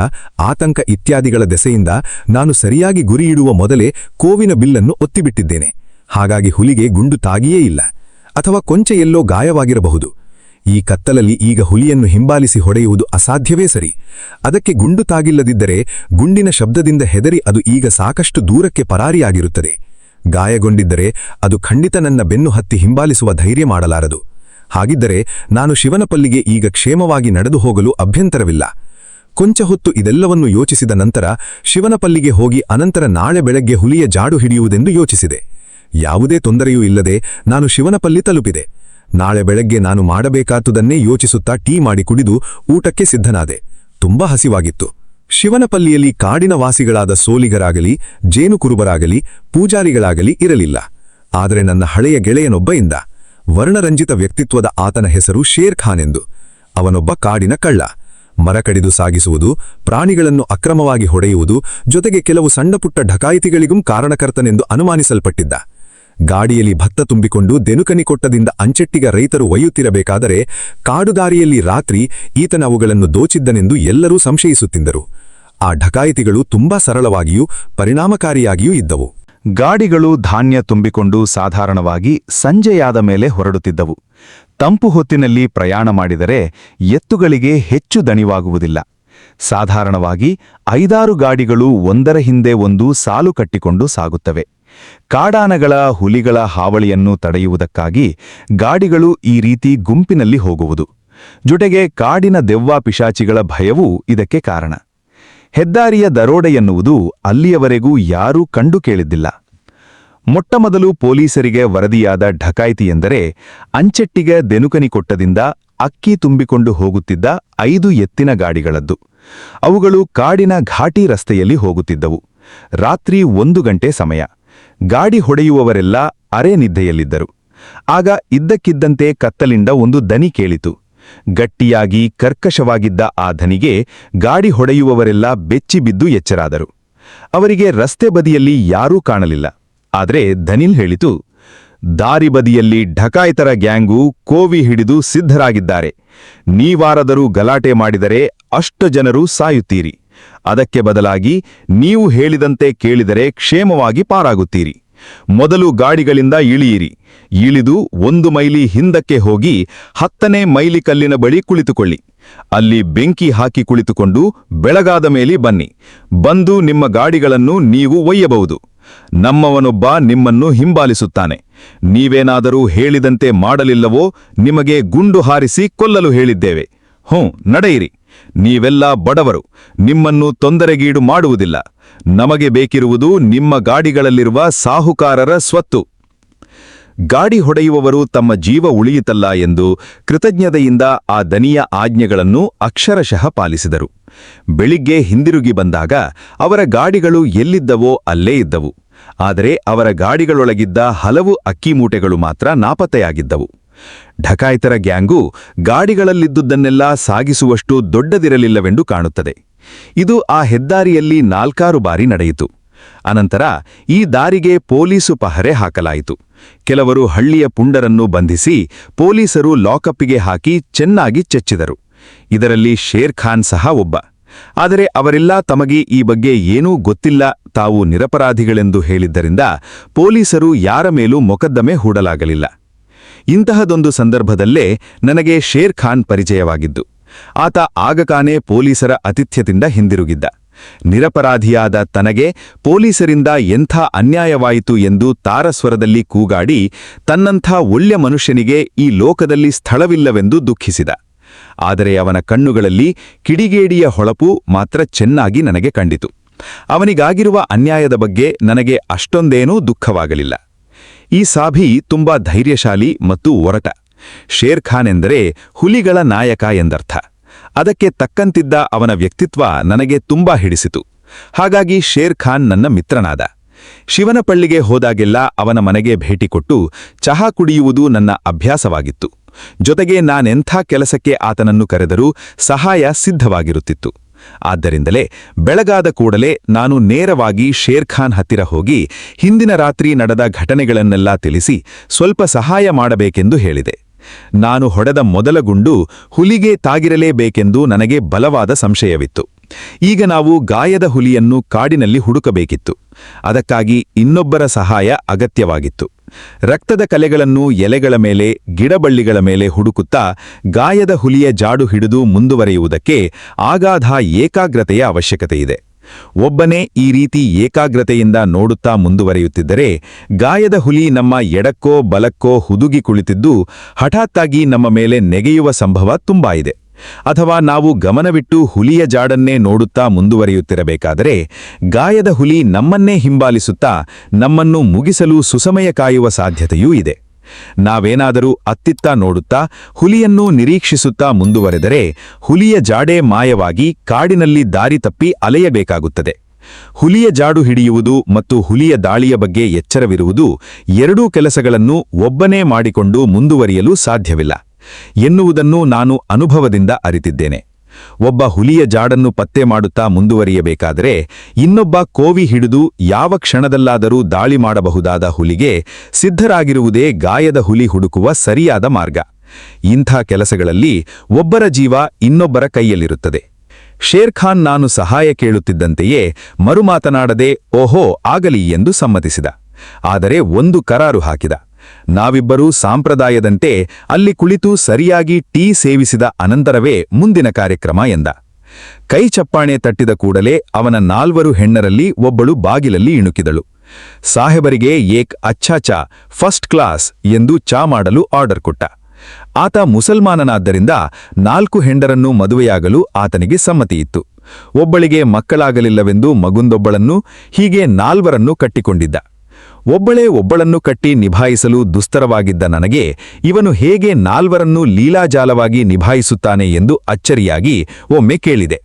ಆತಂಕ ಇತ್ಯಾದಿಗಳ ದೆಸೆಯಿಂದ ನಾನು ಸರಿಯಾಗಿ ಗುರಿಯಿಡುವ ಮೊದಲೇ ಕೋವಿನ ಬಿಲ್ಲನ್ನು ಒತ್ತಿಬಿಟ್ಟಿದ್ದೇನೆ. ಹಾಗಾಗಿ ಹುಲಿಗೆ ಗುಂಡು ತಾಗಿಯೇ ಇಲ್ಲ. ಅಥವಾ ಕೊಂಚ ಎಲ್ಲೋ ಗಾಯವಾಗಿರಬಹುದು. ಈ ಕತ್ತಲಲ್ಲಿ ಈಗ ಹುಲಿಯನ್ನು ಹಿಂಬಾಲಿಸಿ ಹೊಡೆಯುವುದು ಅಸಾಧ್ಯವೇ ಸರಿ. ಅದಕ್ಕೆ ಗುಂಡು ತಾಗಿಲ್ಲದಿದ್ದರೆ ಗುಂಡಿನ ಶಬ್ದದಿಂದ ಹೆದರಿ ಅದು ಈಗ ಸಾಕಷ್ಟು ದೂರಕ್ಕೆ ಪರಾರಿಯಾಗಿರುತ್ತದೆ. ಗಾಯಗೊಂಡಿದ್ದರೆ ಅದು ಖಂಡಿತ ನನ್ನ ಬೆನ್ನು ಹತ್ತಿ ಹಿಂಬಾಲಿಸುವ ಧೈರ್ಯ ಮಾಡಲಾರದು. ಹಾಗಿದ್ದರೆ ನಾನು ಶಿವನಪಲ್ಲಿಗೆ ಈಗ ಕ್ಷೇಮವಾಗಿ ನಡೆದು ಹೋಗಲು ಅಭ್ಯಂತರವಿಲ್ಲ. ಕೊಂಚ ಹೊತ್ತು ಇದೆಲ್ಲವನ್ನು ಯೋಚಿಸಿದ ನಂತರ ಶಿವನಪಲ್ಲಿಗೆ ಹೋಗಿ ಅನಂತರ ನಾಳೆ ಬೆಳಗ್ಗೆ ಹುಲಿಯ ಜಾಡು ಹಿಡಿಯುವುದೆಂದು ಯೋಚಿಸಿದೆ. ಯಾವುದೇ ತೊಂದರೆಯೂ ಇಲ್ಲದೆ ನಾನು ಶಿವನಪಲ್ಲಿ ತಲುಪಿದೆ. ನಾಳೆ ಬೆಳಗ್ಗೆ ನಾನು ಮಾಡಬೇಕಾದುದನ್ನೇ ಯೋಚಿಸುತ್ತಾ ಟೀ ಮಾಡಿ ಕುಡಿದು ಊಟಕ್ಕೆ ಸಿದ್ಧನಾದೆ. ತುಂಬಾ ಹಸಿವಾಗಿತ್ತು. ಶಿವನಪಲ್ಲಿಯಲ್ಲಿ ಕಾಡಿನ ವಾಸಿಗಳಾದ ಸೋಲಿಗರಾಗಲಿ, ಜೇನುಕುರುಬರಾಗಲಿ, ಪೂಜಾರಿಗಳಾಗಲಿ ಇರಲಿಲ್ಲ. ಆದರೆ ನನ್ನ ಹಳೆಯ ಗೆಳೆಯನೊಬ್ಬ ಇಂದ. ವರ್ಣರಂಜಿತ ವ್ಯಕ್ತಿತ್ವದ ಆತನ ಹೆಸರು ಶೇರ್ ಖಾನ್ ಎಂದು. ಅವನೊಬ್ಬ ಕಾಡಿನ ಕಳ್ಳ. ಮರ ಕಡಿದು ಸಾಗಿಸುವುದು, ಪ್ರಾಣಿಗಳನ್ನು ಅಕ್ರಮವಾಗಿ ಹೊಡೆಯುವುದು, ಜೊತೆಗೆ ಕೆಲವು ಸಣ್ಣಪುಟ್ಟ ಢಕಾಯಿತಿಗಳಿಗೂ ಕಾರಣಕರ್ತನೆಂದು ಅನುಮಾನಿಸಲ್ಪಟ್ಟಿದ್ದ. ಗಾಡಿಯಲ್ಲಿ ಭತ್ತ ತುಂಬಿಕೊಂಡು ದೆನುಕನಿಕೊಟ್ಟದಿಂದ ಅಂಚೆಟ್ಟಿಗ ರೈತರು ಒಯ್ಯುತ್ತಿರಬೇಕಾದರೆ ಕಾಡುದಾರಿಯಲ್ಲಿ ರಾತ್ರಿ ಈತನ ಅವುಗಳನ್ನು ದೋಚಿದ್ದನೆಂದು ಎಲ್ಲರೂ ಸಂಶಯಿಸುತ್ತಿದ್ದರು. ಆ ಢಕಾಯಿತಿಗಳು ತುಂಬಾ ಸರಳವಾಗಿಯೂ ಪರಿಣಾಮಕಾರಿಯಾಗಿಯೂ ಇದ್ದವು. ಗಾಡಿಗಳು ಧಾನ್ಯ ತುಂಬಿಕೊಂಡು ಸಾಧಾರಣವಾಗಿ ಸಂಜೆಯಾದ ಮೇಲೆ ಹೊರಡುತ್ತಿದ್ದವು. ತಂಪು ಹೊತ್ತಿನಲ್ಲಿ ಪ್ರಯಾಣ ಮಾಡಿದರೆ ಎತ್ತುಗಳಿಗೆ ಹೆಚ್ಚು ದಣಿವಾಗುವುದಿಲ್ಲ. ಸಾಧಾರಣವಾಗಿ 5-6 ಗಾಡಿಗಳು ಒಂದರ ಹಿಂದೆ ಒಂದು ಸಾಲು ಕಟ್ಟಿಕೊಂಡು ಸಾಗುತ್ತವೆ. ಕಾಡಾನಗಳ, ಹುಲಿಗಳ ಹಾವಳಿಯನ್ನು ತಡೆಯುವುದಕ್ಕಾಗಿ ಗಾಡಿಗಳು ಈ ರೀತಿ ಗುಂಪಿನಲ್ಲಿ ಹೋಗುವುದು. ಜೊತೆಗೆ ಕಾಡಿನ ದೆವ್ವ ಪಿಶಾಚಿಗಳ ಭಯವೂ ಇದಕ್ಕೆ ಕಾರಣ. ಹೆದ್ದಾರಿಯ ದರೋಡೆ ಎನ್ನುವುದು ಅಲ್ಲಿಯವರೆಗೂ ಯಾರೂ ಕಂಡು ಕೇಳಿದ್ದಿಲ್ಲ. ಮೊಟ್ಟಮೊದಲು ಪೊಲೀಸರಿಗೆ ವರದಿಯಾದ ಢಕಾಯಿತಿ ಎಂದರೆ ಅಂಚೆಟ್ಟಿಗೆ ದೆನುಕನಿಕೊಟ್ಟದಿಂದ ಅಕ್ಕಿ ತುಂಬಿಕೊಂಡು ಹೋಗುತ್ತಿದ್ದ 5 ಎತ್ತಿನ ಗಾಡಿಗಳದ್ದು. ಅವುಗಳು ಕಾಡಿನ ಘಾಟಿ ರಸ್ತೆಯಲ್ಲಿ ಹೋಗುತ್ತಿದ್ದವು. ರಾತ್ರಿ 1 ಗಂಟೆ ಸಮಯ. ಗಾಡಿ ಹೊಡೆಯುವವರೆಲ್ಲ ಅರೆ ನಿದ್ದೆಯಲ್ಲಿದ್ದರು. ಆಗ ಇದ್ದಕ್ಕಿದ್ದಂತೆ ಕತ್ತಲಿಂದ ಒಂದು ದನಿ ಕೇಳಿತು. ಗಟ್ಟಿಯಾಗಿ ಕರ್ಕಶವಾಗಿದ್ದ ಆ ಧನಿಗೆ ಗಾಡಿ ಹೊಡೆಯುವವರೆಲ್ಲ ಬೆಚ್ಚಿಬಿದ್ದು ಎಚ್ಚರಾದರು. ಅವರಿಗೆ ರಸ್ತೆ ಬದಿಯಲ್ಲಿ ಯಾರೂ ಕಾಣಲಿಲ್ಲ. ಆದರೆ ಧನಿಲ್ ಹೇಳಿತು, ದಾರಿ ಬದಿಯಲ್ಲಿ ಢಕಾಯಿತರ ಗ್ಯಾಂಗು ಕೋವಿ ಹಿಡಿದು ಸಿದ್ಧರಾಗಿದ್ದಾರೆ. ನೀವಾರಾದರೂ ಗಲಾಟೆ ಮಾಡಿದರೆ ಅಷ್ಟು ಜನರು ಸಾಯುತ್ತೀರಿ. ಅದಕ್ಕೆ ಬದಲಾಗಿ ನೀವು ಹೇಳಿದಂತೆ ಕೇಳಿದರೆ ಕ್ಷೇಮವಾಗಿ ಪಾರಾಗುತ್ತೀರಿ. ಮೊದಲು ಗಾಡಿಗಳಿಂದ ಇಳಿಯಿರಿ. ಇಳಿದು 1 ಮೈಲಿ ಹಿಂದಕ್ಕೆ ಹೋಗಿ 10ನೇ ಮೈಲಿ ಕಲ್ಲಿನ ಬಳಿ ಕುಳಿತುಕೊಳ್ಳಿ. ಅಲ್ಲಿ ಬೆಂಕಿ ಹಾಕಿ ಕುಳಿತುಕೊಂಡು ಬೆಳಗಾದ ಮೇಲೆ ಬನ್ನಿ. ಬಂದು ನಿಮ್ಮ ಗಾಡಿಗಳನ್ನು ನೀವು ಒಯ್ಯಬಹುದು. ನಮ್ಮವನೊಬ್ಬ ನಿಮ್ಮನ್ನು ಹಿಂಬಾಲಿಸುತ್ತಾನೆ. ನೀವೇನಾದರೂ ಹೇಳಿದಂತೆ ಮಾಡಲಿಲ್ಲವೋ ನಿಮಗೆ ಗುಂಡು ಹಾರಿಸಿ ಕೊಲ್ಲಲು ಹೇಳಿದ್ದೇವೆ. ನಡೆಯಿರಿ. ನೀವೆಲ್ಲ ಬಡವರು. ನಿಮ್ಮನ್ನು ತೊಂದರೆಗೀಡು ಮಾಡುವುದಿಲ್ಲ. ನಮಗೆ ಬೇಕಿರುವುದು ನಿಮ್ಮ ಗಾಡಿಗಳಲ್ಲಿರುವ ಸಾಹುಕಾರರ ಸ್ವತ್ತು. ಗಾಡಿ ಹೊಡೆಯುವವರು ತಮ್ಮ ಜೀವ ಉಳಿಯಿತಲ್ಲ ಎಂದು ಕೃತಜ್ಞತೆಯಿಂದ ಆ ದನಿಯ ಆಜ್ಞೆಗಳನ್ನು ಅಕ್ಷರಶಃ ಪಾಲಿಸಿದರು. ಬೆಳಿಗ್ಗೆ ಹಿಂದಿರುಗಿ ಬಂದಾಗ ಅವರ ಗಾಡಿಗಳು ಎಲ್ಲಿದ್ದವೋ ಅಲ್ಲೇ ಇದ್ದವು. ಆದರೆ ಅವರ ಗಾಡಿಗಳೊಳಗಿದ್ದ ಹಲವು ಅಕ್ಕಿ ಮೂಟೆಗಳು ಮಾತ್ರ ನಾಪತ್ತೆಯಾಗಿದ್ದವು. ಢಕಾಯಿತರ ಗ್ಯಾಂಗು ಗಾಡಿಗಳಲ್ಲಿದ್ದುದನ್ನೆಲ್ಲ ಸಾಗಿಸುವಷ್ಟು ದೊಡ್ಡದಿರಲಿಲ್ಲವೆಂದು ಕಾಣುತ್ತದೆ. ಇದು ಆ ಹೆದ್ದಾರಿಯಲ್ಲಿ 4 ಬಾರಿ ನಡೆಯಿತು. ಅನಂತರ ಈ ದಾರಿಗೆ ಪೊಲೀಸು ಪಹರೆ ಹಾಕಲಾಯಿತು. ಕೆಲವರು ಹಳ್ಳಿಯ ಪುಂಡರನ್ನು ಬಂಧಿಸಿ ಪೊಲೀಸರು ಲಾಕಪ್ಪಿಗೆ ಹಾಕಿ ಚೆನ್ನಾಗಿ ಚೆಚ್ಚಿದರು. ಇದರಲ್ಲಿ ಶೇರ್ ಖಾನ್ ಸಹ ಒಬ್ಬ. ಆದರೆ ಅವರೆಲ್ಲ ತಮಗೆ ಈ ಬಗ್ಗೆ ಏನೂ ಗೊತ್ತಿಲ್ಲ, ತಾವು ನಿರಪರಾಧಿಗಳೆಂದು ಹೇಳಿದ್ದರಿಂದ ಪೊಲೀಸರು ಯಾರ ಮೇಲೂ ಮೊಕದ್ದಮೆ ಹೂಡಲಾಗಲಿಲ್ಲ. ಇಂತಹದೊಂದು ಸಂದರ್ಭದಲ್ಲೇ ನನಗೆ ಶೇರ್ ಖಾನ್ ಪರಿಚಯವಾಗಿದ್ದು. ಆತ ಆಗತಾನೇ ಪೊಲೀಸರ ಆತಿಥ್ಯದಿಂದ ಹಿಂದಿರುಗಿದ್ದ. ನಿರಪರಾಧಿಯಾದ ತನಗೆ ಪೊಲೀಸರಿಂದ ಎಂಥ ಅನ್ಯಾಯವಾಯಿತು ಎಂದು ತಾರಸ್ವರದಲ್ಲಿ ಕೂಗಾಡಿ ತನ್ನಂಥ ಒಳ್ಳೆ ಮನುಷ್ಯನಿಗೆ ಈ ಲೋಕದಲ್ಲಿ ಸ್ಥಳವಿಲ್ಲವೆಂದು ದುಃಖಿಸಿದ. ಆದರೆ ಅವನ ಕಣ್ಣುಗಳಲ್ಲಿ ಕಿಡಿಗೇಡಿಯ ಹೊಳಪು ಮಾತ್ರ ಚೆನ್ನಾಗಿ ನನಗೆ ಕಂಡಿತು. ಅವನಿಗಾಗಿರುವ ಅನ್ಯಾಯದ ಬಗ್ಗೆ ನನಗೆ ಅಷ್ಟೊಂದೇನೂ ದುಃಖವಾಗಲಿಲ್ಲ. ಈ ಸಾಭಿ ತುಂಬಾ ಧೈರ್ಯಶಾಲಿ ಮತ್ತು ಒರಟ. ಶೇರ್ ಖಾನ್ ಎಂದರೆ ಹುಲಿಗಳ ನಾಯಕ ಎಂದರ್ಥ. ಅದಕ್ಕೆ ತಕ್ಕಂತಿದ್ದ ಅವನ ವ್ಯಕ್ತಿತ್ವ ನನಗೆ ತುಂಬಾ ಹಿಡಿಸಿತು. ಹಾಗಾಗಿ ಶೇರ್ ಖಾನ್ ನನ್ನ ಮಿತ್ರನಾದ. ಶಿವನಪಳ್ಳಿಗೆ ಹೋದಾಗೆಲ್ಲ ಅವನ ಮನೆಗೆ ಭೇಟಿ ಕೊಟ್ಟು ಚಹಾ ಕುಡಿಯುವುದು ನನ್ನ ಅಭ್ಯಾಸವಾಗಿತ್ತು. ಜೊತೆಗೆ ನಾನೆಂಥ ಕೆಲಸಕ್ಕೆ ಆತನನ್ನು ಕರೆದರೂ ಸಹಾಯ ಸಿದ್ಧವಾಗಿರುತ್ತಿತ್ತು. ಆದ್ದರಿಂದಲೇ ಬೆಳಗಾದ ಕೂಡಲೇ ನಾನು ನೇರವಾಗಿ ಶೇರ್ ಖಾನ್ ಹತ್ತಿರ ಹೋಗಿ ಹಿಂದಿನ ರಾತ್ರಿ ನಡೆದ ಘಟನೆಗಳನ್ನೆಲ್ಲ ತಿಳಿಸಿ ಸ್ವಲ್ಪ ಸಹಾಯ ಮಾಡಬೇಕೆಂದು ಹೇಳಿದೆ. ನಾನು ಹೊಡೆದ ಮೊದಲ ಗುಂಡು ಹುಲಿಗೆ ತಾಗಿರಲೇಬೇಕೆಂದು ನನಗೆ ಬಲವಾದ ಸಂಶಯವಿತ್ತು. ಈಗ ನಾವು ಗಾಯದ ಹುಲಿಯನ್ನು ಕಾಡಿನಲ್ಲಿ ಹುಡುಕಬೇಕಿತ್ತು. ಅದಕ್ಕಾಗಿ ಇನ್ನೊಬ್ಬರ ಸಹಾಯ ಅಗತ್ಯವಾಗಿತ್ತು. ರಕ್ತದ ಕಲೆಗಳನ್ನು ಎಲೆಗಳ ಮೇಲೆ, ಗಿಡಬಳ್ಳಿಗಳ ಮೇಲೆ ಹುಡುಕುತ್ತಾ ಗಾಯದ ಹುಲಿಯ ಜಾಡು ಹಿಡಿದು ಮುಂದುವರಿಯುವುದಕ್ಕೆ ಅಗಾಧ ಏಕಾಗ್ರತೆಯ ಅವಶ್ಯಕತೆಯಿದೆ. ಒಬ್ಬನೇ ಈ ರೀತಿ ಏಕಾಗ್ರತೆಯಿಂದ ನೋಡುತ್ತಾ ಮುಂದುವರಿಯುತ್ತಿದ್ದರೆ ಗಾಯದ ಹುಲಿ ನಮ್ಮ ಎಡಕ್ಕೋ ಬಲಕ್ಕೋ ಹುದುಗಿ ಕುಳಿತಿದ್ದು ಹಠಾತ್ತಾಗಿ ನಮ್ಮ ಮೇಲೆ ನೆಗೆಯುವ ಸಂಭವ ತುಂಬಾ ಇದೆ. ಅಥವಾ ನಾವು ಗಮನವಿಟ್ಟು ಹುಲಿಯ ಜಾಡನ್ನೇ ನೋಡುತ್ತಾ ಮುಂದುವರಿಯುತ್ತಿರಬೇಕಾದರೆ ಗಾಯದ ಹುಲಿ ನಮ್ಮನ್ನೇ ಹಿಂಬಾಲಿಸುತ್ತಾ ನಮ್ಮನ್ನು ಮುಗಿಸಲು ಸುಸಮಯ ಕಾಯುವ ಸಾಧ್ಯತೆಯೂ ಇದೆ. ನಾವೇನಾದರೂ ಅತ್ತಿತ್ತ ನೋಡುತ್ತಾ ಹುಲಿಯನ್ನು ನಿರೀಕ್ಷಿಸುತ್ತಾ ಮುಂದುವರೆದರೆ ಹುಲಿಯ ಜಾಡೇ ಮಾಯವಾಗಿ ಕಾಡಿನಲ್ಲಿ ದಾರಿ ತಪ್ಪಿ ಅಲೆಯಬೇಕಾಗುತ್ತದೆ. ಹುಲಿಯ ಜಾಡು ಹಿಡಿಯುವುದು ಮತ್ತು ಹುಲಿಯ ದಾಳಿಯ ಬಗ್ಗೆ ಎಚ್ಚರವಿರುವುದು ಎರಡೂ ಕೆಲಸಗಳನ್ನು ಒಬ್ಬನೇ ಮಾಡಿಕೊಂಡು ಮುಂದುವರಿಯಲು ಸಾಧ್ಯವಿಲ್ಲ ಎನ್ನುವುದನ್ನು ನಾನು ಅನುಭವದಿಂದ ಅರಿತಿದ್ದೇನೆ. ಒಬ್ಬ ಹುಲಿಯ ಜಾಡನ್ನು ಪತ್ತೆ ಮಾಡುತ್ತಾ ಮುಂದುವರಿಯಬೇಕಾದರೆ ಇನ್ನೊಬ್ಬ ಕೋವಿ ಹಿಡಿದು ಯಾವ ಕ್ಷಣದಲ್ಲಾದರೂ ದಾಳಿ ಮಾಡಬಹುದಾದ ಹುಲಿಗೆ ಸಿದ್ಧರಾಗಿರುವುದೇ ಗಾಯದ ಹುಲಿ ಹುಡುಕುವ ಸರಿಯಾದ ಮಾರ್ಗ. ಇಂಥ ಕೆಲಸಗಳಲ್ಲಿ ಒಬ್ಬರ ಜೀವ ಇನ್ನೊಬ್ಬರ ಕೈಯಲ್ಲಿರುತ್ತದೆ. ಶೇರ್ ಖಾನ್ ನಾನು ಸಹಾಯ ಕೇಳುತ್ತಿದ್ದಂತೆಯೇ ಮರುಮಾತನಾಡದೆ ಓಹೋ ಆಗಲಿ ಎಂದು ಸಮ್ಮತಿಸಿದ. ಆದರೆ ಒಂದು ಕರಾರು ಹಾಕಿದ. ನಾವಿಬ್ಬರೂ ಸಾಂಪ್ರದಾಯದಂತೆ ಅಲ್ಲಿ ಕುಳಿತು ಸರಿಯಾಗಿ ಟೀ ಸೇವಿಸಿದ ಅನಂತರವೇ ಮುಂದಿನ ಕಾರ್ಯಕ್ರಮ ಎಂದ. ಕೈ ಚಪ್ಪಾಣೆ ತಟ್ಟಿದ ಕೂಡಲೇ ಅವನ 4 ಹೆಣ್ಣರಲ್ಲಿ ಒಬ್ಬಳು ಬಾಗಿಲಲ್ಲಿ ಇಣುಕಿದಳು. ಸಾಹೇಬರಿಗೆ ಏಕ್ ಅಚ್ಛಾ ಚಾ, ಫಸ್ಟ್ ಕ್ಲಾಸ್ ಎಂದು ಚಾ ಮಾಡಲು ಆರ್ಡರ್ ಕೊಟ್ಟ. ಆತ ಮುಸಲ್ಮಾನನಾದ್ದರಿಂದ 4 ಹೆಂಡರನ್ನು ಮದುವೆಯಾಗಲು ಆತನಿಗೆ ಸಮ್ಮತಿಯಿತ್ತು. ಒಬ್ಬಳಿಗೆ ಮಕ್ಕಳಾಗಲಿಲ್ಲವೆಂದು ಮಗುಂದೊಬ್ಬಳನ್ನು, ಹೀಗೆ 4ರನ್ನು ಕಟ್ಟಿಕೊಂಡಿದ್ದ. ಒಬ್ಬಳೇ ಒಬ್ಬಳನ್ನು ಕಟ್ಟಿ ನಿಭಾಯಿಸಲು ದುಸ್ತರವಾಗಿದ್ದ ನನಗೆ ಇವನು ಹೇಗೆ 4ರನ್ನು ಲೀಲಾಜಾಲವಾಗಿ ನಿಭಾಯಿಸುತ್ತಾನೆ ಎಂದು ಅಚ್ಚರಿಯಾಗಿ ಒಮ್ಮೆ ಕೇಳಿದೆ.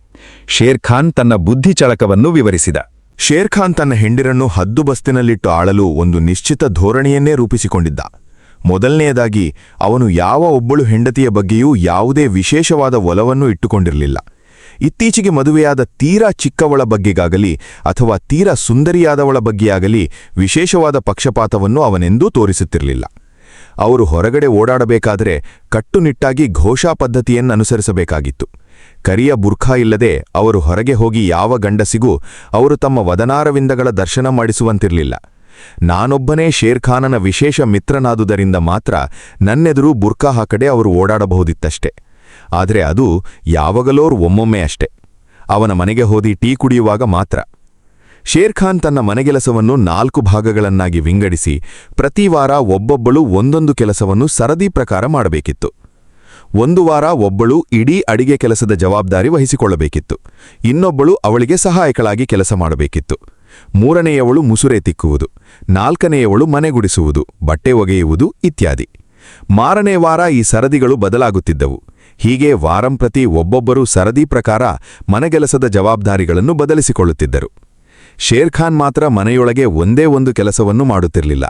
ಶೇರ್ ಖಾನ್ ತನ್ನ ಬುದ್ಧಿಚಳಕವನ್ನು ವಿವರಿಸಿದ. ಶೇರ್ ಖಾನ್ ತನ್ನ ಹೆಂಡಿರನ್ನು ಹದ್ದುಬಸ್ತಿನಲ್ಲಿಟ್ಟು ಆಳಲು ಒಂದು ನಿಶ್ಚಿತ ಧೋರಣೆಯನ್ನೇ ರೂಪಿಸಿಕೊಂಡಿದ್ದ. ಮೊದಲನೆಯದಾಗಿ ಅವನು ಯಾವ ಒಬ್ಬಳು ಹೆಂಡತಿಯ ಬಗ್ಗೆಯೂ ಯಾವುದೇ ವಿಶೇಷವಾದ ಒಲವನ್ನು ಇಟ್ಟುಕೊಂಡಿರಲಿಲ್ಲ. ಇತ್ತೀಚೆಗೆ ಮದುವೆಯಾದ ತೀರಾ ಚಿಕ್ಕವಳ ಬಗ್ಗೆಗಾಗಲಿ ಅಥವಾ ತೀರಾ ಸುಂದರಿಯಾದವಳ ಬಗ್ಗೆಯಾಗಲಿ ವಿಶೇಷವಾದ ಪಕ್ಷಪಾತವನ್ನು ಅವನೆಂದೂ ತೋರಿಸುತ್ತಿರಲಿಲ್ಲ. ಅವರು ಹೊರಗಡೆ ಓಡಾಡಬೇಕಾದರೆ ಕಟ್ಟುನಿಟ್ಟಾಗಿ ಘೋಷಾ ಪದ್ಧತಿಯನ್ನನುಸರಿಸಬೇಕಾಗಿತ್ತು. ಕರಿಯ ಬುರ್ಖಾ ಇಲ್ಲದೆ ಅವರು ಹೊರಗೆ ಹೋಗಿ ಯಾವ ಗಂಡಸಿಗೂ ಅವರು ತಮ್ಮ ವದನಾರವಿಂದಗಳ ದರ್ಶನ ಮಾಡಿಸುವಂತಿರಲಿಲ್ಲ. ನಾನೊಬ್ಬನೇ ಶೇರ್ ಖಾನನ ವಿಶೇಷ ಮಿತ್ರನಾದುದರಿಂದ ಮಾತ್ರ ನನ್ನೆದುರು ಬುರ್ಖಾ ಹಾಕಡೆ ಅವರು ಓಡಾಡಬಹುದಿತ್ತಷ್ಟೆ. ಆದರೆ ಅದು ಯಾವಾಗಲೋರ್ ಒಮ್ಮೊಮ್ಮೆ ಅಷ್ಟೆ. ಅವನ ಮನೆಗೆ ಹೋದಿ ಟೀ ಕುಡಿಯುವಾಗ ಮಾತ್ರ. ಶೇರ್ ಖಾನ್ ತನ್ನ ಮನೆಗೆಲಸವನ್ನು 4 ಭಾಗಗಳನ್ನಾಗಿ ವಿಂಗಡಿಸಿ ಪ್ರತಿ ವಾರ ಒಬ್ಬೊಬ್ಬಳು ಒಂದೊಂದು ಕೆಲಸವನ್ನು ಸರದಿ ಪ್ರಕಾರ ಮಾಡಬೇಕಿತ್ತು. ಒಂದು ವಾರ ಒಬ್ಬಳು ಇಡೀ ಅಡಿಗೆ ಕೆಲಸದ ಜವಾಬ್ದಾರಿ ವಹಿಸಿಕೊಳ್ಳಬೇಕಿತ್ತು. ಇನ್ನೊಬ್ಬಳು ಅವಳಿಗೆ ಸಹಾಯಕಳಾಗಿ ಕೆಲಸ ಮಾಡಬೇಕಿತ್ತು. ಮೂರನೆಯವಳು ಮುಸುರೆ ತಿಕ್ಕುವುದು, ನಾಲ್ಕನೆಯವಳು ಮನೆಗುಡಿಸುವುದು, ಬಟ್ಟೆ ಒಗೆಯುವುದು ಇತ್ಯಾದಿ. ಮಾರನೇ ವಾರ ಈ ಸರದಿಗಳು ಬದಲಾಗುತ್ತಿದ್ದವು. ಹೀಗೆ ವಾರಂಪ್ರತಿ ಒಬ್ಬೊಬ್ಬರೂ ಸರದಿ ಪ್ರಕಾರ ಮನೆಗೆಲಸದ ಜವಾಬ್ದಾರಿಗಳನ್ನು ಬದಲಿಸಿಕೊಳ್ಳುತ್ತಿದ್ದರು. ಶೇರ್ಖಾನ್ ಮಾತ್ರ ಮನೆಯೊಳಗೆ ಒಂದೇ ಒಂದು ಕೆಲಸವನ್ನು ಮಾಡುತ್ತಿರಲಿಲ್ಲ.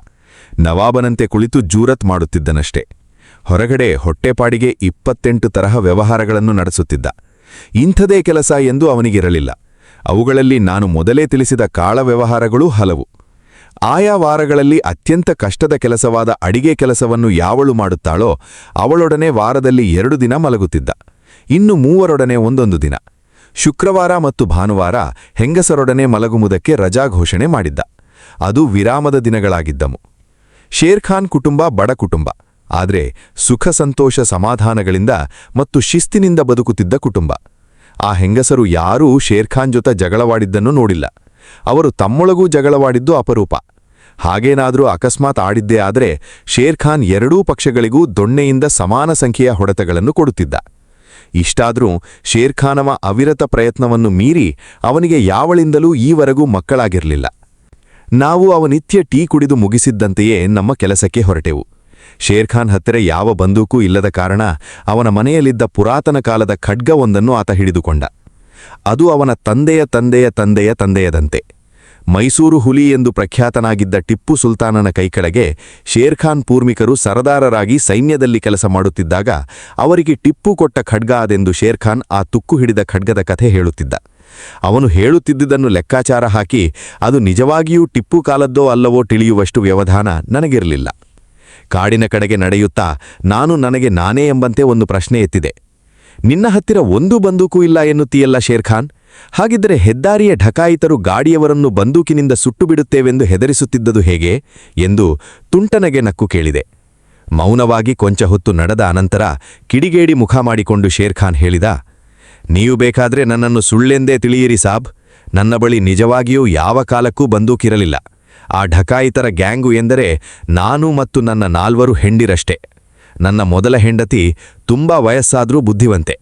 ನವಾಬನಂತೆ ಕುಳಿತು ಜೂರತ್ ಮಾಡುತ್ತಿದ್ದನಷ್ಟೇ. ಹೊರಗಡೆ ಹೊಟ್ಟೆಪಾಡಿಗೆ 28 ತರಹ ವ್ಯವಹಾರಗಳನ್ನು ನಡೆಸುತ್ತಿದ್ದ. ಇಂಥದೇ ಕೆಲಸ ಎಂದು ಅವನಿಗಿರಲಿಲ್ಲ. ಅವುಗಳಲ್ಲಿ ನಾನು ಮೊದಲೇ ತಿಳಿಸಿದ ಕಾಳ ವ್ಯವಹಾರಗಳೂ ಹಲವು. ಆಯಾ ವಾರಗಳಲ್ಲಿ ಅತ್ಯಂತ ಕಷ್ಟದ ಕೆಲಸವಾದ ಅಡಿಗೆ ಕೆಲಸವನ್ನು ಯಾವಳು ಮಾಡುತ್ತಾಳೋ ಅವಳೊಡನೆ ವಾರದಲ್ಲಿ 2 ದಿನ ಮಲಗುತ್ತಿದ್ದ. ಇನ್ನು 3ರೊಡನೆ ಒಂದೊಂದು ದಿನ. ಶುಕ್ರವಾರ ಮತ್ತು ಭಾನುವಾರ ಹೆಂಗಸರೊಡನೆ ಮಲಗುವುದಕ್ಕೆ ರಜಾ ಘೋಷಣೆ ಮಾಡಿದ್ದ. ಅದು ವಿರಾಮದ ದಿನಗಳಾಗಿದ್ದವು. ಶೇರ್ಖಾನ್ ಕುಟುಂಬ ಬಡ ಕುಟುಂಬ, ಆದರೆ ಸುಖ ಸಂತೋಷ ಸಮಾಧಾನಗಳಿಂದ ಮತ್ತು ಶಿಸ್ತಿನಿಂದ ಬದುಕುತ್ತಿದ್ದ ಕುಟುಂಬ. ಆ ಹೆಂಗಸರು ಯಾರೂ ಶೇರ್ಖಾನ್ ಜೊತೆ ಜಗಳವಾಡಿದ್ದನ್ನು ನೋಡಿಲ್ಲ. ಅವರು ತಮ್ಮೊಳಗೂ ಜಗಳವಾಡಿದ್ದು ಅಪರೂಪ. ಹಾಗೇನಾದರೂ ಅಕಸ್ಮಾತ್ ಆಡಿದ್ದೇ ಆದರೆ ಶೇರ್ಖಾನ್ ಎರಡೂ ಪಕ್ಷಗಳಿಗೂ ದೊಣ್ಣೆಯಿಂದ ಸಮಾನ ಸಂಖ್ಯೆಯ ಹೊಡೆತಗಳನ್ನು ಕೊಡುತ್ತಿದ್ದ. ಇಷ್ಟಾದರೂ ಶೇರ್ಖಾನವ ಅವಿರತ ಪ್ರಯತ್ನವನ್ನು ಮೀರಿ ಅವನಿಗೆ ಯಾವಳಿಂದಲೂ ಈವರೆಗೂ ಮಕ್ಕಳಾಗಿರಲಿಲ್ಲ. ನಾವು ಅವನಿತ್ಯ ಟೀ ಕುಡಿದು ಮುಗಿಸಿದ್ದಂತೆಯೇ ನಮ್ಮ ಕೆಲಸಕ್ಕೆ ಹೊರಟೆವು. ಶೇರ್ಖಾನ್ ಹತ್ತಿರ ಯಾವ ಬಂದೂಕೂ ಇಲ್ಲದ ಕಾರಣ ಅವನ ಮನೆಯಲ್ಲಿದ್ದ ಪುರಾತನ ಕಾಲದ ಖಡ್ಗವೊಂದನ್ನು ಆತ ಹಿಡಿದುಕೊಂಡ. ಅದು ಅವನ ತಂದೆಯ ತಂದೆಯ ತಂದೆಯ ತಂದೆಯದಂತೆ. ಮೈಸೂರು ಹುಲಿ ಎಂದು ಪ್ರಖ್ಯಾತನಾಗಿದ್ದ ಟಿಪ್ಪು ಸುಲ್ತಾನನ ಕೈಕೆಳಗೆ ಶೇರ್ಖಾನ್ ಪೂರ್ವಿಕರು ಸರದಾರರಾಗಿ ಸೈನ್ಯದಲ್ಲಿ ಕೆಲಸ ಮಾಡುತ್ತಿದ್ದಾಗ ಅವರಿಗೆ ಟಿಪ್ಪು ಕೊಟ್ಟ ಖಡ್ಗ ಅದೆಂದು ಶೇರ್ಖಾನ್ ಆ ತುಕ್ಕು ಹಿಡಿದ ಖಡ್ಗದ ಕಥೆ ಹೇಳುತ್ತಿದ್ದ. ಅವನು ಹೇಳುತ್ತಿದ್ದುದನ್ನು ಲೆಕ್ಕಾಚಾರ ಹಾಕಿ ಅದು ನಿಜವಾಗಿಯೂ ಟಿಪ್ಪು ಕಾಲದ್ದೋ ಅಲ್ಲವೋ ತಿಳಿಯುವಷ್ಟು ವ್ಯವಧಾನ ನನಗಿರಲಿಲ್ಲ. ಕಾಡಿನ ಕಡೆಗೆ ನಡೆಯುತ್ತಾ ನಾನು ನನಗೆ ನಾನೇ ಎಂಬಂತೆ ಒಂದು ಪ್ರಶ್ನೆ ಎತ್ತಿದೆ. ನಿನ್ನ ಹತ್ತಿರ ಒಂದು ಬಂದೂಕೂ ಇಲ್ಲ ಎನ್ನುತ್ತೀಯಲ್ಲ ಶೇರ್ಖಾನ್? ಹಾಗಿದ್ದರೆ ಹೆದ್ದಾರಿಯ ಢಕಾಯಿತರು ಗಾಡಿಯವರನ್ನು ಬಂದೂಕಿನಿಂದ ಸುಟ್ಟುಬಿಡುತ್ತೇವೆಂದು ಹೆದರಿಸುತ್ತಿದ್ದುದು ಹೇಗೆ ಎಂದು ತುಂಟನಗೆ ನಕ್ಕು ಕೇಳಿದೆ. ಮೌನವಾಗಿ ಕೊಂಚ ಹೊತ್ತು ನಡೆದ ಅನಂತರ ಕಿಡಿಗೇಡಿ ಮುಖ ಮಾಡಿಕೊಂಡು ಶೇರ್ಖಾನ್ ಹೇಳಿದ, ನೀವು ಬೇಕಾದ್ರೆ ನನ್ನನ್ನು ಸುಳ್ಳೆಂದೇ ತಿಳಿಯಿರಿ ಸಾಬ್. ನನ್ನ ಬಳಿ ನಿಜವಾಗಿಯೂ ಯಾವ ಕಾಲಕ್ಕೂ ಬಂದೂಕಿರಲಿಲ್ಲ. ಆ ಢಕಾಯಿತರ ಗ್ಯಾಂಗು ಎಂದರೆ ನಾನು ಮತ್ತು ನನ್ನ 4 ಹೆಂಡಿರಷ್ಟೇ. ನನ್ನ ಮೊದಲ ಹೆಂಡತಿ ತುಂಬಾ ವಯಸ್ಸಾದ್ರೂ ಬುದ್ಧಿವಂತೆ.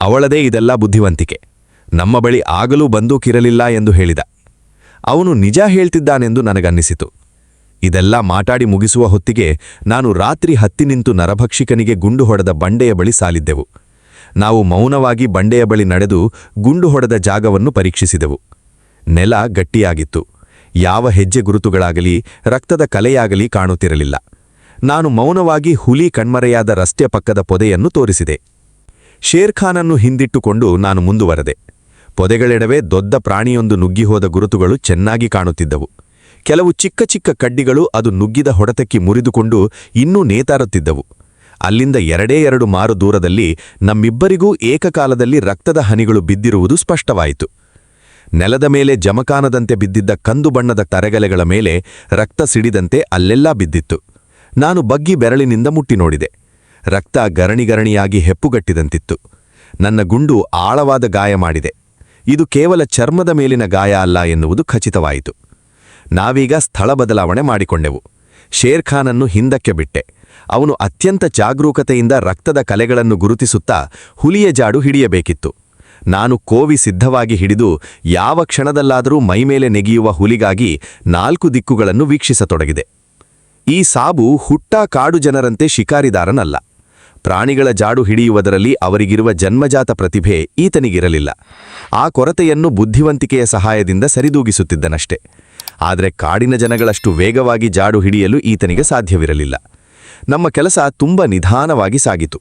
ಅವಳದೇ ಇದೆಲ್ಲ ಬುದ್ಧಿವಂತಿಕೆ. ನಮ್ಮ ಬಳಿ ಆಗಲೂ ಬಂದೂಕಿರಲಿಲ್ಲ ಎಂದು ಹೇಳಿದ. ಅವನು ನಿಜ ಹೇಳ್ತಿದ್ದಾನೆಂದು ನನಗನ್ನಿಸಿತು. ಇದೆಲ್ಲ ಮಾತಾಡಿ ಮುಗಿಸುವ ಹೊತ್ತಿಗೆ ನಾನು ರಾತ್ರಿ ಹತ್ತಿ ನಿಂತು ನರಭಕ್ಷಿಕನಿಗೆ ಗುಂಡು ಹೊಡೆದ ಬಂಡೆಯ ಬಳಿ ಸಾಲಿದ್ದೆವು. ನಾವು ಮೌನವಾಗಿ ಬಂಡೆಯ ಬಳಿ ನಡೆದು ಗುಂಡು ಹೊಡೆದ ಜಾಗವನ್ನು ಪರೀಕ್ಷಿಸಿದೆವು. ನೆಲ ಗಟ್ಟಿಯಾಗಿತ್ತು. ಯಾವ ಹೆಜ್ಜೆ ಗುರುತುಗಳಾಗಲಿ ರಕ್ತದ ಕಲೆಯಾಗಲಿ ಕಾಣುತ್ತಿರಲಿಲ್ಲ. ನಾನು ಮೌನವಾಗಿ ಹುಲಿ ಕಣ್ಮರೆಯಾದ ರಸ್ತೆ ಪಕ್ಕದ ಪೊದೆಯನ್ನು ತೋರಿಸಿದೆ. ಶೇರ್ಖಾನನ್ನು ಹಿಂದಿಟ್ಟುಕೊಂಡು ನಾನು ಮುಂದುವರೆದೆ. ಪೊದೆಗಳೆಡವೆ ದೊಡ್ಡ ಪ್ರಾಣಿಯೊಂದು ನುಗ್ಗಿಹೋದ ಗುರುತುಗಳು ಚೆನ್ನಾಗಿ ಕಾಣುತ್ತಿದ್ದವು. ಕೆಲವು ಚಿಕ್ಕ ಚಿಕ್ಕ ಕಡ್ಡಿಗಳು ಅದು ನುಗ್ಗಿದ ಹೊಡೆತಕ್ಕೆ ಮುರಿದುಕೊಂಡು ಇನ್ನೂ ನೇತಾರುತ್ತಿದ್ದವು. ಅಲ್ಲಿಂದ 2 ಮಾರು ದೂರದಲ್ಲಿ ನಮ್ಮಿಬ್ಬರಿಗೂ ಏಕಕಾಲದಲ್ಲಿ ರಕ್ತದ ಹನಿಗಳು ಬಿದ್ದಿರುವುದು ಸ್ಪಷ್ಟವಾಯಿತು. ನೆಲದ ಮೇಲೆ ಜಮಖಾನದಂತೆ ಬಿದ್ದಿದ್ದ ಕಂದು ಬಣ್ಣದ ತರೆಗಲೆಗಳ ಮೇಲೆ ರಕ್ತ ಸಿಡಿದಂತೆ ಅಲ್ಲೆಲ್ಲಾ ಬಿದ್ದಿತ್ತು. ನಾನು ಬಗ್ಗಿ ಬೆರಳಿನಿಂದ ಮುಟ್ಟಿ ನೋಡಿದೆ. ರಕ್ತ ಗರಣಿಗರಣಿಯಾಗಿ ಹೆಪ್ಪುಗಟ್ಟಿದಂತಿತ್ತು. ನನ್ನ ಗುಂಡು ಆಳವಾದ ಗಾಯ ಮಾಡಿದೆ. ಇದು ಕೇವಲ ಚರ್ಮದ ಮೇಲಿನ ಗಾಯ ಅಲ್ಲ ಎನ್ನುವುದು ಖಚಿತವಾಯಿತು. ನಾವೀಗ ಸ್ಥಳ ಬದಲಾವಣೆ ಮಾಡಿಕೊಂಡೆವು. ಶೇರ್ಖಾನನ್ನು ಹಿಂದಕ್ಕೆ ಬಿಟ್ಟೆ. ಅವನು ಅತ್ಯಂತ ಜಾಗರೂಕತೆಯಿಂದ ರಕ್ತದ ಕಲೆಗಳನ್ನು ಗುರುತಿಸುತ್ತಾ ಹುಲಿಯ ಜಾಡು ಹಿಡಿಯಬೇಕಿತ್ತು. ನಾನು ಕೋವಿ ಸಿದ್ಧವಾಗಿ ಹಿಡಿದು ಯಾವ ಕ್ಷಣದಲ್ಲಾದರೂ ಮೈಮೇಲೆ ನೆಗೆಯುವ ಹುಲಿಗಾಗಿ 4 ದಿಕ್ಕುಗಳನ್ನು ವೀಕ್ಷಿಸತೊಡಗಿದೆ. ಈ ಸಾಬು ಹುಟ್ಟ ಕಾಡು ಜನರಂತೆ ಶಿಕಾರಿದಾರನಲ್ಲ. ಪ್ರಾಣಿಗಳ ಜಾಡು ಹಿಡಿಯುವುದರಲ್ಲಿ ಅವರಿಗಿರುವ ಜನ್ಮಜಾತ ಪ್ರತಿಭೆ ಈತನಿಗಿರಲಿಲ್ಲ. ಆ ಕೊರತೆಯನ್ನು ಬುದ್ಧಿವಂತಿಕೆಯ ಸಹಾಯದಿಂದ ಸರಿದೂಗಿಸುತ್ತಿದ್ದನಷ್ಟೆ. ಆದರೆ ಕಾಡಿನ ಜನಗಳಷ್ಟು ವೇಗವಾಗಿ ಜಾಡು ಹಿಡಿಯಲು ಈತನಿಗೆ ಸಾಧ್ಯವಿರಲಿಲ್ಲ. ನಮ್ಮ ಕೆಲಸ ತುಂಬ ನಿಧಾನವಾಗಿ ಸಾಗಿತು.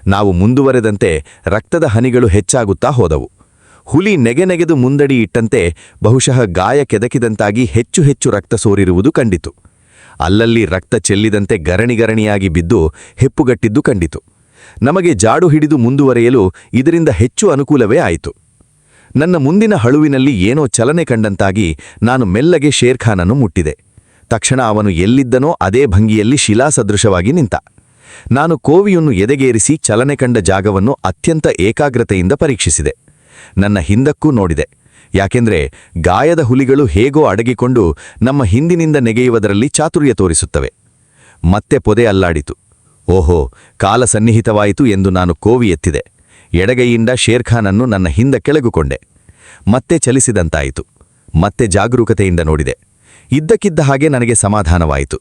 ನಾವು ಮುಂದುವರೆದಂತೆ ರಕ್ತದ ಹನಿಗಳು ಹೆಚ್ಚಾಗುತ್ತಾ ಹೋದವು. ಹುಲಿ ನೆಗೆನೆಗೆದು ಮುಂದಡಿ ಇಟ್ಟಂತೆ ಬಹುಶಃ ಗಾಯ ಕೆದಕಿದಂತಾಗಿ ಹೆಚ್ಚು ಹೆಚ್ಚು ರಕ್ತ ಸೋರಿರುವುದು ಕಂಡಿತು. ಅಲ್ಲಲ್ಲಿ ರಕ್ತ ಚೆಲ್ಲಿದಂತೆ ಗರಣಿಗರಣಿಯಾಗಿ ಬಿದ್ದು ಹೆಪ್ಪುಗಟ್ಟಿದ್ದು ಕಂಡಿತು. ನಮಗೆ ಜಾಡು ಹಿಡಿದು ಮುಂದುವರೆಯಲು ಇದರಿಂದ ಹೆಚ್ಚು ಅನುಕೂಲವೇ ಆಯಿತು. ನನ್ನ ಮುಂದಿನ ಹಳುವಿನಲ್ಲಿ ಏನೋ ಚಲನೆ ಕಂಡಂತಾಗಿ ನಾನು ಮೆಲ್ಲಗೆ ಶೇರ್ಖಾನನ್ನು ಮುಟ್ಟಿದೆ. ತಕ್ಷಣ ಅವನು ಎಲ್ಲಿದ್ದನೋ ಅದೇ ಭಂಗಿಯಲ್ಲಿ ಶಿಲಾಸದೃಶವಾಗಿ ನಿಂತ. ನಾನು ಕೋವಿಯನ್ನು ಎದೆಗೇರಿಸಿ ಚಲನೆ ಕಂಡ ಜಾಗವನ್ನು ಅತ್ಯಂತ ಏಕಾಗ್ರತೆಯಿಂದ ಪರೀಕ್ಷಿಸಿದೆ. ನನ್ನ ಹಿಂದಕ್ಕೂ ನೋಡಿದೆ. ಯಾಕೆಂದ್ರೆ ಗಾಯದ ಹುಲಿಗಳು ಹೇಗೋ ಅಡಗಿಕೊಂಡು ನಮ್ಮ ಹಿಂದಿನಿಂದ ನೆಗೆಯುವುದರಲ್ಲಿ ಚಾತುರ್ಯ ತೋರಿಸುತ್ತವೆ. ಮತ್ತೆ ಪೊದೆ ಅಲ್ಲಾಡಿತು. ಓಹೋ, ಕಾಲ ಸನ್ನಿಹಿತವಾಯಿತು ಎಂದು ನಾನು ಕೋವಿ ಎತ್ತಿದೆ. ಎಡಗೈಯಿಂದ ಶೇರ್ಖಾನನ್ನು ನನ್ನ ಹಿಂದ ಕೆಳಗುಕೊಂಡೆ. ಮತ್ತೆ ಚಲಿಸಿದಂತಾಯಿತು. ಮತ್ತೆ ಜಾಗರೂಕತೆಯಿಂದ ನೋಡಿದೆ. ಇದ್ದಕ್ಕಿದ್ದ ಹಾಗೆ ನನಗೆ ಸಮಾಧಾನವಾಯಿತು.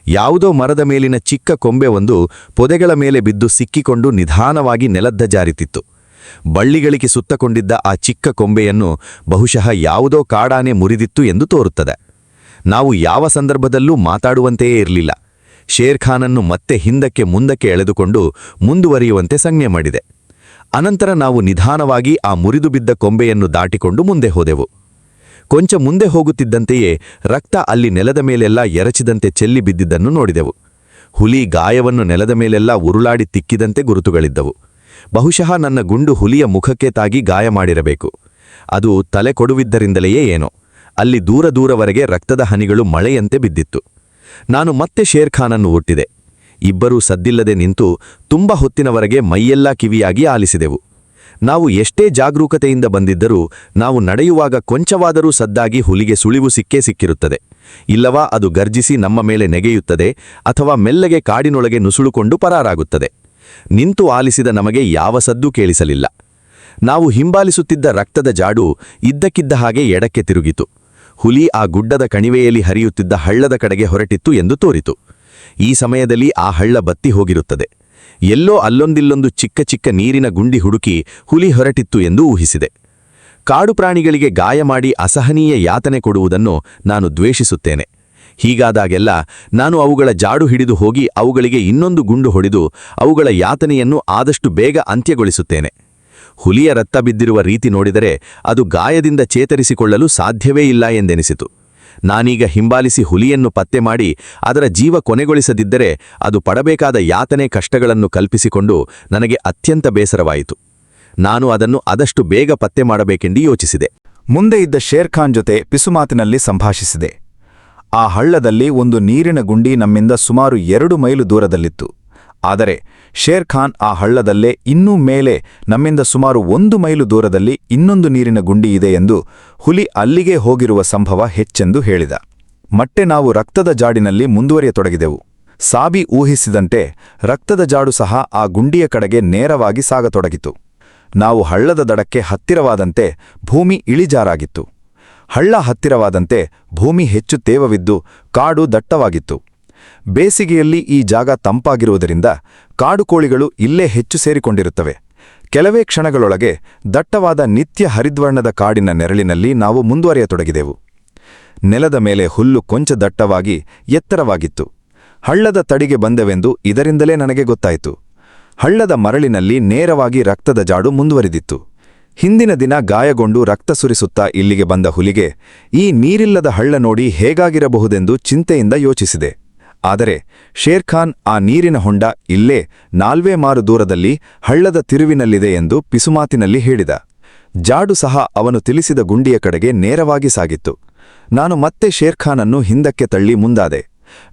ಯಾವುದೋ ಮರದ ಮೇಲಿನ ಚಿಕ್ಕ ಕೊಂಬೆ ಒಂದು ಪೊದೆಗಳ ಮೇಲೆ ಬಿದ್ದು ಸಿಕ್ಕಿಕೊಂಡು ನಿಧಾನವಾಗಿ ನೆಲದ್ದ ಜಾರಿತಿತ್ತು. ಬಳ್ಳಿಗಳಿಗೆ ಸುತ್ತಕೊಂಡಿದ್ದ ಆ ಚಿಕ್ಕ ಕೊಂಬೆಯನ್ನು ಬಹುಶಃ ಯಾವುದೋ ಕಾಡಾನೆ ಮುರಿದಿತ್ತು ಎಂದು ತೋರುತ್ತದೆ. ನಾವು ಯಾವ ಸಂದರ್ಭದಲ್ಲೂ ಮಾತಾಡುವಂತೆಯೇ ಇರಲಿಲ್ಲ. ಶೇರ್ ಖಾನನ್ನು ಮತ್ತೆ ಹಿಂದಕ್ಕೆ ಮುಂದಕ್ಕೆ ಎಳೆದುಕೊಂಡು ಮುಂದುವರಿಯುವಂತೆ ಸಂಜ್ಞೆ ಮಾಡಿದೆ. ಅನಂತರ ನಾವು ನಿಧಾನವಾಗಿ ಆ ಮುರಿದು ಬಿದ್ದ ಕೊಂಬೆಯನ್ನು ದಾಟಿಕೊಂಡು ಮುಂದೆ ಹೋದೆವು. ಕೊಂಚ ಮುಂದೆ ಹೋಗುತ್ತಿದ್ದಂತೆಯೇ ರಕ್ತ ಅಲ್ಲಿ ನೆಲದ ಮೇಲೆಲ್ಲ ಎರಚಿದಂತೆ ಚೆಲ್ಲಿ ಬಿದ್ದಿದ್ದನ್ನು ನೋಡಿದೆವು. ಹುಲಿ ಗಾಯವನ್ನು ನೆಲದ ಮೇಲೆಲ್ಲ ಉರುಳಾಡಿ ತಿಕ್ಕಿದಂತೆ ಗುರುತುಗಳಿದ್ದವು. ಬಹುಶಃ ನನ್ನ ಗುಂಡು ಹುಲಿಯ ಮುಖಕ್ಕೆ ತಾಗಿ ಗಾಯ ಮಾಡಿರಬೇಕು. ಅದು ತಲೆ ಕೊಡುವಿದ್ದರಿಂದಲೇ ಏನೋ ಅಲ್ಲಿ ದೂರವರೆಗೆ ರಕ್ತದ ಹನಿಗಳು ಮಳೆಯಂತೆ ಬಿದ್ದಿತ್ತು. ನಾನು ಮತ್ತೆ ಶೇರ್ ಖಾನನ್ನು ಒಟ್ಟಿದೆ. ಇಬ್ಬರೂ ಸದ್ದಿಲ್ಲದೆ ನಿಂತು ತುಂಬ ಹೊತ್ತಿನವರೆಗೆ ಮೈಯೆಲ್ಲ ಕಿವಿಯಾಗಿ ಆಲಿಸಿದೆವು. ನಾವು ಎಷ್ಟೇ ಜಾಗರೂಕತೆಯಿಂದ ಬಂದಿದ್ದರೂ ನಾವು ನಡೆಯುವಾಗ ಕೊಂಚವಾದರೂ ಸದ್ದಾಗಿ ಹುಲಿಗೆ ಸುಳಿವು ಸಿಕ್ಕಿರುತ್ತದೆ. ಇಲ್ಲವಾ ಅದು ಗರ್ಜಿಸಿ ನಮ್ಮ ಮೇಲೆ ನೆಗೆಯುತ್ತದೆ ಅಥವಾ ಮೆಲ್ಲಗೆ ಕಾಡಿನೊಳಗೆ ನುಸುಳುಕೊಂಡು ಪರಾರಾಗುತ್ತದೆ. ನಿಂತು ಆಲಿಸಿದ ನಮಗೆ ಯಾವ ಸದ್ದೂ ಕೇಳಿಸಲಿಲ್ಲ. ನಾವು ಹಿಂಬಾಲಿಸುತ್ತಿದ್ದ ರಕ್ತದ ಜಾಡು ಇದ್ದಕ್ಕಿದ್ದ ಹಾಗೆ ಎಡಕ್ಕೆ ತಿರುಗಿತು. ಹುಲಿ ಆ ಗುಡ್ಡದ ಕಣಿವೆಯಲ್ಲಿ ಹರಿಯುತ್ತಿದ್ದ ಹಳ್ಳದ ಕಡೆಗೆ ಹೊರಟಿತ್ತು ಎಂದು ತೋರಿತು. ಈ ಸಮಯದಲ್ಲಿ ಆ ಹಳ್ಳ ಬತ್ತಿ ಹೋಗಿರುತ್ತದೆ. ಎಲ್ಲೋ ಅಲ್ಲೊಂದಿಲ್ಲೊಂದು ಚಿಕ್ಕ ಚಿಕ್ಕ ನೀರಿನ ಗುಂಡಿ ಹುಡುಕಿ ಹುಲಿ ಹೊರಟಿತ್ತು ಎಂದು ಊಹಿಸಿದೆ. ಕಾಡು ಪ್ರಾಣಿಗಳಿಗೆ ಗಾಯ ಮಾಡಿ ಅಸಹನೀಯ ಯಾತನೆ ಕೊಡುವುದನ್ನು ನಾನು ದ್ವೇಷಿಸುತ್ತೇನೆ. ಹೀಗಾದಾಗೆಲ್ಲ ನಾನು ಅವುಗಳ ಜಾಡು ಹಿಡಿದು ಹೋಗಿ ಅವುಗಳಿಗೆ ಇನ್ನೊಂದು ಗುಂಡು ಹೊಡೆದು ಅವುಗಳ ಯಾತನೆಯನ್ನು ಆದಷ್ಟು ಬೇಗ ಅಂತ್ಯಗೊಳಿಸುತ್ತೇನೆ. ಹುಲಿಯ ರಕ್ತ ಬಿದ್ದಿರುವ ರೀತಿ ನೋಡಿದರೆ ಅದು ಗಾಯದಿಂದ ಚೇತರಿಸಿಕೊಳ್ಳಲು ಸಾಧ್ಯವೇ ಇಲ್ಲ ಎಂದೆನಿಸಿತು. ನಾನೀಗ ಹಿಂಬಾಲಿಸಿ ಹುಲಿಯನ್ನು ಪತ್ತೆ ಮಾಡಿ ಅದರ ಜೀವ ಕೊನೆಗೊಳಿಸದಿದ್ದರೆ ಅದು ಪಡಬೇಕಾದ ಯಾತನೆ ಕಷ್ಟಗಳನ್ನು ಕಲ್ಪಿಸಿಕೊಂಡು ನನಗೆ ಅತ್ಯಂತ ಬೇಸರವಾಯಿತು. ನಾನು ಅದನ್ನು ಆದಷ್ಟು ಬೇಗ ಪತ್ತೆ ಮಾಡಬೇಕೆಂದು ಯೋಚಿಸಿದೆ. ಮುಂದೆ ಇದ್ದ ಶೇರ್ ಖಾನ್ ಜೊತೆ ಪಿಸುಮಾತಿನಲ್ಲಿ ಸಂಭಾಷಿಸಿದೆ. ಆ ಹಳ್ಳದಲ್ಲಿ ಒಂದು ನೀರಿನ ಗುಂಡಿ ನಮ್ಮಿಂದ ಸುಮಾರು 2 ಮೈಲು ದೂರದಲ್ಲಿತ್ತು. ಆದರೆ ಶೇರ್ ಖಾನ್ ಆ ಹಳ್ಳದಲ್ಲೇ ಇನ್ನೂ ಮೇಲೆ ನಮ್ಮಿಂದ ಸುಮಾರು 1 ಮೈಲು ದೂರದಲ್ಲಿ ಇನ್ನೊಂದು ನೀರಿನ ಗುಂಡಿ ಇದೆ ಎಂದು ಹುಲಿ ಅಲ್ಲಿಗೆ ಹೋಗಿರುವ ಸಂಭವ ಹೆಚ್ಚೆಂದು ಹೇಳಿದ. ಮತ್ತೆ ನಾವು ರಕ್ತದ ಜಾಡಿನಲ್ಲಿ ಮುಂದುವರಿಯತೊಡಗಿದೆವು. ಸಾಬಿ ಊಹಿಸಿದಂತೆ ರಕ್ತದ ಜಾಡು ಸಹ ಆ ಗುಂಡಿಯ ಕಡೆಗೆ ನೇರವಾಗಿ ಸಾಗತೊಡಗಿತು. ನಾವು ಹಳ್ಳದ ದಡಕ್ಕೆ ಹತ್ತಿರವಾದಂತೆ ಭೂಮಿ ಇಳಿಜಾರಾಗಿತ್ತು. ಹಳ್ಳ ಹತ್ತಿರವಾದಂತೆ ಭೂಮಿ ಹೆಚ್ಚು ತೇವವಿದ್ದು ಕಾಡು ದಟ್ಟವಾಗಿತ್ತು. ಬೇಸಿಗೆಯಲ್ಲಿ ಈ ಜಾಗ ತಂಪಾಗಿರುವುದರಿಂದ ಕಾಡುಕೋಳಿಗಳು ಇಲ್ಲೇ ಹೆಚ್ಚು ಸೇರಿಕೊಂಡಿರುತ್ತವೆ. ಕೆಲವೇ ಕ್ಷಣಗಳೊಳಗೆ ದಟ್ಟವಾದ ನಿತ್ಯ ಹರಿದ್ವರ್ಣದ ಕಾಡಿನ ನೆರಳಿನಲ್ಲಿ ನಾವು ಮುಂದುವರಿಯತೊಡಗಿದೆವು. ನೆಲದ ಮೇಲೆ ಹುಲ್ಲು ಕೊಂಚ ದಟ್ಟವಾಗಿ ಎತ್ತರವಾಗಿತ್ತು. ಹಳ್ಳದ ತಡಿಗೆ ಬಂದೆವೆಂದು ಇದರಿಂದಲೇ ನನಗೆ ಗೊತ್ತಾಯಿತು. ಹಳ್ಳದ ಮರಳಿನಲ್ಲಿ ನೇರವಾಗಿ ರಕ್ತದ ಜಾಡು ಮುಂದುವರಿದಿತ್ತು. ಹಿಂದಿನ ದಿನ ಗಾಯಗೊಂಡು ರಕ್ತ ಸುರಿಸುತ್ತಾ ಇಲ್ಲಿಗೆ ಬಂದ ಹುಲಿಗೆ ಈ ನೀರಿಲ್ಲದ ಹಳ್ಳ ನೋಡಿ ಹೇಗಾಗಿರಬಹುದೆಂದು ಚಿಂತೆಯಿಂದ ಯೋಚಿಸಿದೆ. ಆದರೆ ಶೇರ್ ಖಾನ್ ಆ ನೀರಿನ ಹೊಂಡ ಇಲ್ಲೇ 4 ಮಾರು ದೂರದಲ್ಲಿ ಹಳ್ಳದ ತಿರುವಿನಲ್ಲಿದೆ ಎಂದು ಪಿಸುಮಾತಿನಲ್ಲಿ ಹೇಳಿದ. ಜಾಡು ಸಹ ಅವನು ತಿಳಿಸಿದ ಗುಂಡಿಯ ಕಡೆಗೆ ನೇರವಾಗಿ ಸಾಗಿತ್ತು. ನಾನು ಮತ್ತೆ ಶೇರ್ ಖಾನನ್ನು ಹಿಂದಕ್ಕೆ ತಳ್ಳಿ ಮುಂದಾದೆ.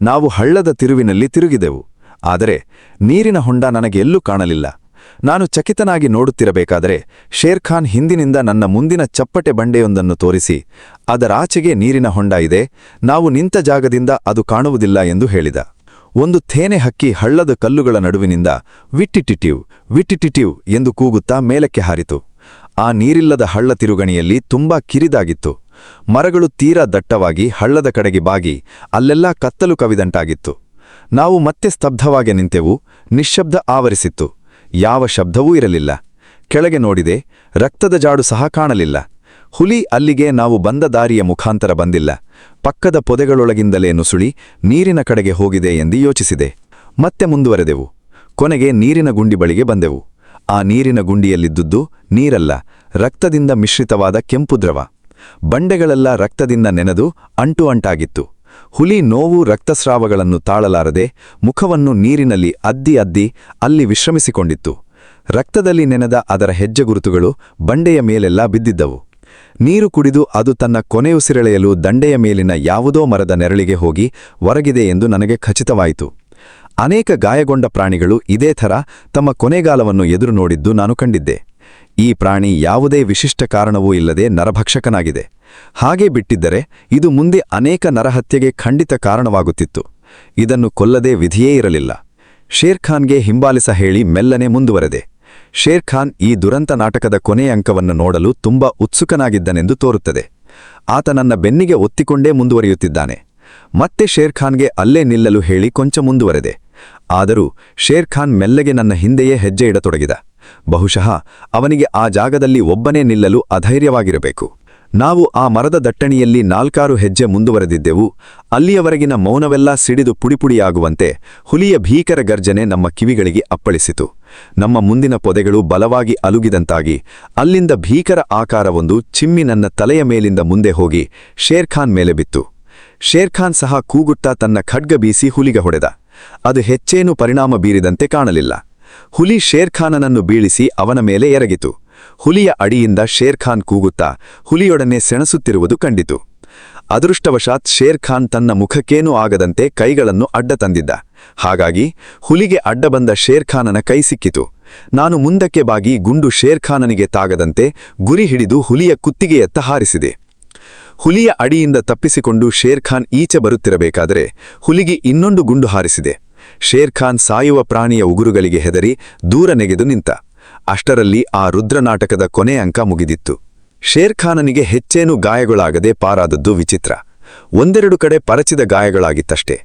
ನಾವು ಹಳ್ಳದ ತಿರುವಿನಲ್ಲಿ ತಿರುಗಿದೆವು. ಆದರೆ ನೀರಿನ ಹೊಂಡ ನನಗೆ ಎಲ್ಲೂ ಕಾಣಲಿಲ್ಲ. ನಾನು ಚಕಿತನಾಗಿ ನೋಡುತ್ತಿರಬೇಕಾದರೆ ಶೇರ್ ಖಾನ್ ಹಿಂದಿನಿಂದ ನನ್ನ ಮುಂದಿನ ಚಪ್ಪಟೆ ಬಂಡೆಯೊಂದನ್ನು ತೋರಿಸಿ, ಅದರಾಚೆಗೆ ನೀರಿನ ಹೊಂಡ ಇದೆ, ನಾವು ನಿಂತ ಜಾಗದಿಂದ ಅದು ಕಾಣುವುದಿಲ್ಲ ಎಂದು ಹೇಳಿದ. ಒಂದು ಥೇನೆ ಹಕ್ಕಿ ಹಳ್ಳದ ಕಲ್ಲುಗಳ ನಡುವಿನಿಂದ ವಿಟ್ಟಿಟಿಟಿವ್ ವಿಟ್ಟಿಟಿಟಿವ್ ಎಂದು ಕೂಗುತ್ತಾ ಮೇಲಕ್ಕೆ ಹಾರಿತು. ಆ ನೀರಿಲ್ಲದ ಹಳ್ಳ ತಿರುಗಣಿಯಲ್ಲಿ ತುಂಬಾ ಕಿರಿದಾಗಿತ್ತು. ಮರಗಳು ತೀರಾ ದಟ್ಟವಾಗಿ ಹಳ್ಳದ ಕಡೆಗೆ ಬಾಗಿ ಅಲ್ಲೆಲ್ಲ ಕತ್ತಲು ಕವಿದಂಟಾಗಿತ್ತು. ನಾವು ಮತ್ತೆ ಸ್ತಬ್ಧವಾಗಿ ನಿಂತೆವು. ನಿಶ್ಶಬ್ದ ಆವರಿಸಿತ್ತು. ಯಾವ ಶಬ್ದವೂ ಇರಲಿಲ್ಲ. ಕೆಳಗೆ ನೋಡಿದೆ, ರಕ್ತದ ಜಾಡು ಸಹ ಕಾಣಲಿಲ್ಲ. ಹುಲಿ ಅಲ್ಲಿಗೆ ನಾವು ಬಂದ ದಾರಿಯ ಮುಖಾಂತರ ಬಂದಿಲ್ಲ, ಪಕ್ಕದ ಪೊದೆಗಳೊಳಗಿಂದಲೇ ನುಸುಳಿ ನೀರಿನ ಕಡೆಗೆ ಹೋಗಿದೆ ಎಂದು ಯೋಚಿಸಿದೆ. ಮತ್ತೆ ಮುಂದುವರೆದೆವು. ಕೊನೆಗೆ ನೀರಿನ ಗುಂಡಿ ಬಳಿಗೆ ಬಂದೆವು. ಆ ನೀರಿನ ಗುಂಡಿಯಲ್ಲಿದ್ದುದು ನೀರಲ್ಲ, ರಕ್ತದಿಂದ ಮಿಶ್ರಿತವಾದ ಕೆಂಪು ದ್ರವ. ಬಂಡೆಗಳೆಲ್ಲ ರಕ್ತದಿಂದ ನೆನೆದು ಅಂಟು ಅಂಟಾಗಿತ್ತು. ಹುಲಿ ನೋವು ರಕ್ತಸ್ರಾವಗಳನ್ನು ತಾಳಲಾರದೆ ಮುಖವನ್ನು ನೀರಿನಲ್ಲಿ ಅದ್ದಿ ಅಲ್ಲಿ ವಿಶ್ರಮಿಸಿಕೊಂಡಿತ್ತು. ರಕ್ತದಲ್ಲಿ ನೆನೆದ ಅದರ ಹೆಜ್ಜೆಗುರುತುಗಳು ಬಂಡೆಯ ಮೇಲೆಲ್ಲ ಬಿದ್ದಿದ್ದವು. ನೀರು ಕುಡಿದು ಅದು ತನ್ನ ಕೊನೆಯುಸಿರೆಳೆಯಲು ದಂಡೆಯ ಮೇಲಿನ ಯಾವುದೋ ಮರದ ನೆರಳಿಗೆ ಹೋಗಿ ಹೊರಗಿದೆ ಎಂದು ನನಗೆ ಖಚಿತವಾಯಿತು. ಅನೇಕ ಗಾಯಗೊಂಡ ಪ್ರಾಣಿಗಳು ಇದೇ ಥರ ತಮ್ಮ ಕೊನೆಗಾಲವನ್ನು ಎದುರು ನೋಡಿದ್ದು ನಾನು ಕಂಡಿದ್ದೆ. ಈ ಪ್ರಾಣಿ ಯಾವುದೇ ವಿಶಿಷ್ಟ ಕಾರಣವೂ ಇಲ್ಲದೆ ನರಭಕ್ಷಕನಾಗಿದೆ. ಹಾಗೆ ಬಿಟ್ಟಿದ್ದರೆ ಇದು ಮುಂದೆ ಅನೇಕ ನರಹತ್ಯೆಗೆ ಖಂಡಿತ ಕಾರಣವಾಗುತ್ತಿತ್ತು. ಇದನ್ನು ಕೊಲ್ಲದೆ ವಿಧಿಯೇ ಇರಲಿಲ್ಲ. ಶೇರ್ ಖಾನ್ಗೆ ಹಿಂಬಾಲಿಸ ಹೇಳಿ ಮೆಲ್ಲನೆ ಮುಂದುವರೆದೆ. ಶೇರ್ ಖಾನ್ ಈ ದುರಂತ ನಾಟಕದ ಕೊನೆಯ ಅಂಕವನ್ನು ನೋಡಲು ತುಂಬಾ ಉತ್ಸುಕನಾಗಿದ್ದನೆಂದು ತೋರುತ್ತದೆ. ಆತ ನನ್ನ ಬೆನ್ನಿಗೆ ಒತ್ತಿಕೊಂಡೇ ಮುಂದುವರಿಯುತ್ತಿದ್ದಾನೆ. ಮತ್ತೆ ಶೇರ್ ಖಾನ್ಗೆ ಅಲ್ಲೇ ನಿಲ್ಲಲು ಹೇಳಿ ಕೊಂಚ ಮುಂದುವರೆದೆ. ಆದರೂ ಶೇರ್ ಖಾನ್ ಮೆಲ್ಲಗೆ ನನ್ನ ಹಿಂದೆಯೇ ಹೆಜ್ಜೆ ಇಡತೊಡಗಿದ. ಬಹುಶಃ ಅವನಿಗೆ ಆ ಜಾಗದಲ್ಲಿ ಒಬ್ಬನೇ ನಿಲ್ಲಲು ಅಧೈರ್ಯವಾಗಿರಬೇಕು. ನಾವು ಆ ಮರದ ದಟ್ಟಣಿಯಲ್ಲಿ 4-6 ಹೆಜ್ಜೆ ಮುಂದುವರೆದಿದ್ದೆವು. ಅಲ್ಲಿಯವರೆಗಿನ ಮೌನವೆಲ್ಲ ಸಿಡಿದು ಪುಡಿಪುಡಿಯಾಗುವಂತೆ ಹುಲಿಯ ಭೀಕರ ಗರ್ಜನೆ ನಮ್ಮ ಕಿವಿಗಳಿಗೆ ಅಪ್ಪಳಿಸಿತು. ನಮ್ಮ ಮುಂದಿನ ಪೊದೆಗಳು ಬಲವಾಗಿ ಅಲುಗಿದಂತಾಗಿ ಅಲ್ಲಿಂದ ಭೀಕರ ಆಕಾರವೊಂದು ಚಿಮ್ಮಿ ನನ್ನ ತಲೆಯ ಮೇಲಿಂದ ಮುಂದೆ ಹೋಗಿ ಶೇರ್ ಖಾನ್ ಮೇಲೆ ಬಿತ್ತು. ಶೇರ್ ಖಾನ್ ಸಹ ಕೂಗುತ್ತಾ ತನ್ನ ಖಡ್ಗ ಬೀಸಿ ಹುಲಿಗೆ ಹೊಡೆದ. ಅದು ಹೆಚ್ಚೇನೂ ಪರಿಣಾಮ ಬೀರಿದಂತೆ ಕಾಣಲಿಲ್ಲ. ಹುಲಿ ಶೇರ್ ಖಾನನನ್ನು ಬೀಳಿಸಿ ಅವನ ಮೇಲೆ ಎರಗಿತು. ಹುಲಿಯ ಅಡಿಯಿಂದ ಶೇರ್ ಖಾನ್ ಕೂಗುತ್ತಾ ಹುಲಿಯೊಡನೆ ಸೆಣಸುತ್ತಿರುವುದು ಕಂಡಿತು. ಅದೃಷ್ಟವಶಾತ್ ಶೇರ್ ಖಾನ್ ತನ್ನ ಮುಖಕ್ಕೇನೂ ಆಗದಂತೆ ಕೈಗಳನ್ನು ಅಡ್ಡ ತಂದಿದ್ದ. ಹಾಗಾಗಿ ಹುಲಿಗೆ ಅಡ್ಡ ಬಂದ ಶೇರ್ ಖಾನನ ಕೈ ಸಿಕ್ಕಿತು. ನಾನು ಮುಂದಕ್ಕೆ ಬಾಗಿ ಗುಂಡು ಶೇರ್ ಖಾನನಿಗೆ ತಾಗದಂತೆ ಗುರಿ ಹಿಡಿದು ಹುಲಿಯ ಕುತ್ತಿಗೆಯತ್ತ ಹಾರಿಸಿದೆ. ಹುಲಿಯ ಅಡಿಯಿಂದ ತಪ್ಪಿಸಿಕೊಂಡು ಶೇರ್ ಖಾನ್ ಈಚೆ ಬರುತ್ತಿರಬೇಕಾದರೆ ಹುಲಿಗೆ ಇನ್ನೊಂದು ಗುಂಡು ಹಾರಿಸಿದೆ. ಶೇರ್ ಖಾನ್ ಸಾಯುವ ಪ್ರಾಣಿಯ ಉಗುರುಗಳಿಗೆ ಹೆದರಿ ದೂರ ನೆಗೆದು ನಿಂತ. ಅಷ್ಟರಲ್ಲಿ ಆ ರುದ್ರನಾಟಕದ ಕೊನೆ ಅಂಕ ಮುಗಿದಿತ್ತು. ಶೇರ್ ಖಾನನಿಗೆ ಹೆಚ್ಚೇನೂ ಗಾಯಗಳಾಗದೆ ಪಾರಾದದ್ದು ವಿಚಿತ್ರ. 1-2 ಕಡೆ ಪರಚಿದ ಗಾಯಗಳಾಗಿತ್ತಷ್ಟೇ.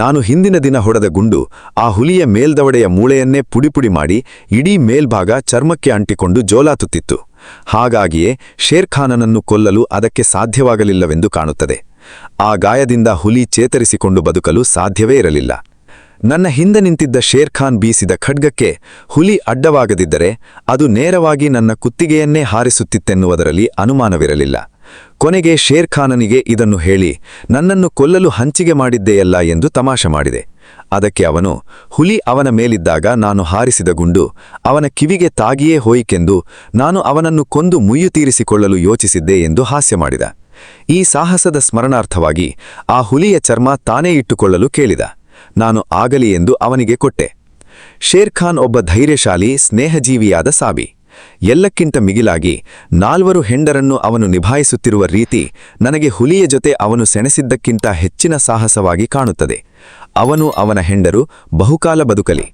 ನಾನು ಹಿಂದಿನ ದಿನ ಹೊಡೆದ ಗುಂಡು ಆ ಹುಲಿಯ ಮೇಲ್ದವಡೆಯ ಮೂಳೆಯನ್ನೇ ಪುಡಿಪುಡಿ ಮಾಡಿ ಇಡೀ ಮೇಲ್ಭಾಗ ಚರ್ಮಕ್ಕೆ ಅಂಟಿಕೊಂಡು ಜೋಲಾತುತ್ತಿತ್ತು. ಹಾಗಾಗಿಯೇ ಶೇರ್ ಖಾನನನ್ನು ಕೊಲ್ಲಲು ಅದಕ್ಕೆ ಸಾಧ್ಯವಾಗಲಿಲ್ಲವೆಂದು ಕಾಣುತ್ತದೆ. ಆ ಗಾಯದಿಂದ ಹುಲಿ ಚೇತರಿಸಿಕೊಂಡು ಬದುಕಲು ಸಾಧ್ಯವೇ ಇರಲಿಲ್ಲ. ನನ್ನ ಹಿಂದೆ ನಿಂತಿದ್ದ ಶೇರ್ ಖಾನ್ ಬೀಸಿದ ಖಡ್ಗಕ್ಕೆ ಹುಲಿ ಅಡ್ಡವಾಗದಿದ್ದರೆ ಅದು ನೇರವಾಗಿ ನನ್ನ ಕುತ್ತಿಗೆಯನ್ನೇ ಹಾರಿಸುತ್ತಿತ್ತೆನ್ನುವುದರಲ್ಲಿ ಅನುಮಾನವಿರಲಿಲ್ಲ. ಕೊನೆಗೆ ಶೇರ್ ಖಾನನಿಗೆ ಇದನ್ನು ಹೇಳಿ ನನ್ನನ್ನು ಕೊಲ್ಲಲು ಹಂಚಿಗೆ ಮಾಡಿದ್ದೆಯಲ್ಲ ಎಂದು ತಮಾಷೆ ಮಾಡಿದೆ. ಅದಕ್ಕೆ ಅವನು, ಹುಲಿ ಅವನ ಮೇಲಿದ್ದಾಗ ನಾನು ಹಾರಿಸಿದ ಗುಂಡು ಅವನ ಕಿವಿಗೆ ತಾಗಿಯೇ ಹೋಯಿಕೆಂದು ನಾನು ಅವನನ್ನು ಕೊಂದು ಮುಯ್ಯು ತೀರಿಸಿಕೊಳ್ಳಲು ಯೋಚಿಸಿದ್ದೆ ಎಂದು ಹಾಸ್ಯ ಮಾಡಿದ. ಈ ಸಾಹಸದ ಸ್ಮರಣಾರ್ಥವಾಗಿ ಆ ಹುಲಿಯ ಚರ್ಮ ತಾನೇ ಇಟ್ಟುಕೊಳ್ಳಲು ಕೇಳಿದ. ನಾನು ಆಗಲಿ ಎಂದು ಅವನಿಗೆ ಕೊಟ್ಟೆ. ಶೇರ್ ಖಾನ್ ಒಬ್ಬ ಧೈರ್ಯಶಾಲಿ, ಸ್ನೇಹಜೀವಿಯಾದ ಸಾಬಿ. ಎಲ್ಲಕ್ಕಿಂತ ಮಿಗಿಲಾಗಿ 4 ಹೆಂಡರನ್ನು ಅವನು ನಿಭಾಯಿಸುತ್ತಿರುವ ರೀತಿ ನನಗೆ ಹುಲಿಯ ಜೊತೆ ಅವನು ಸೆಣಸಿದ್ದಕ್ಕಿಂತ ಹೆಚ್ಚಿನ ಸಾಹಸವಾಗಿ ಕಾಣುತ್ತದೆ. ಅವನು ಅವನ ಹೆಂಡರು ಬಹುಕಾಲ ಬದುಕಲಿ.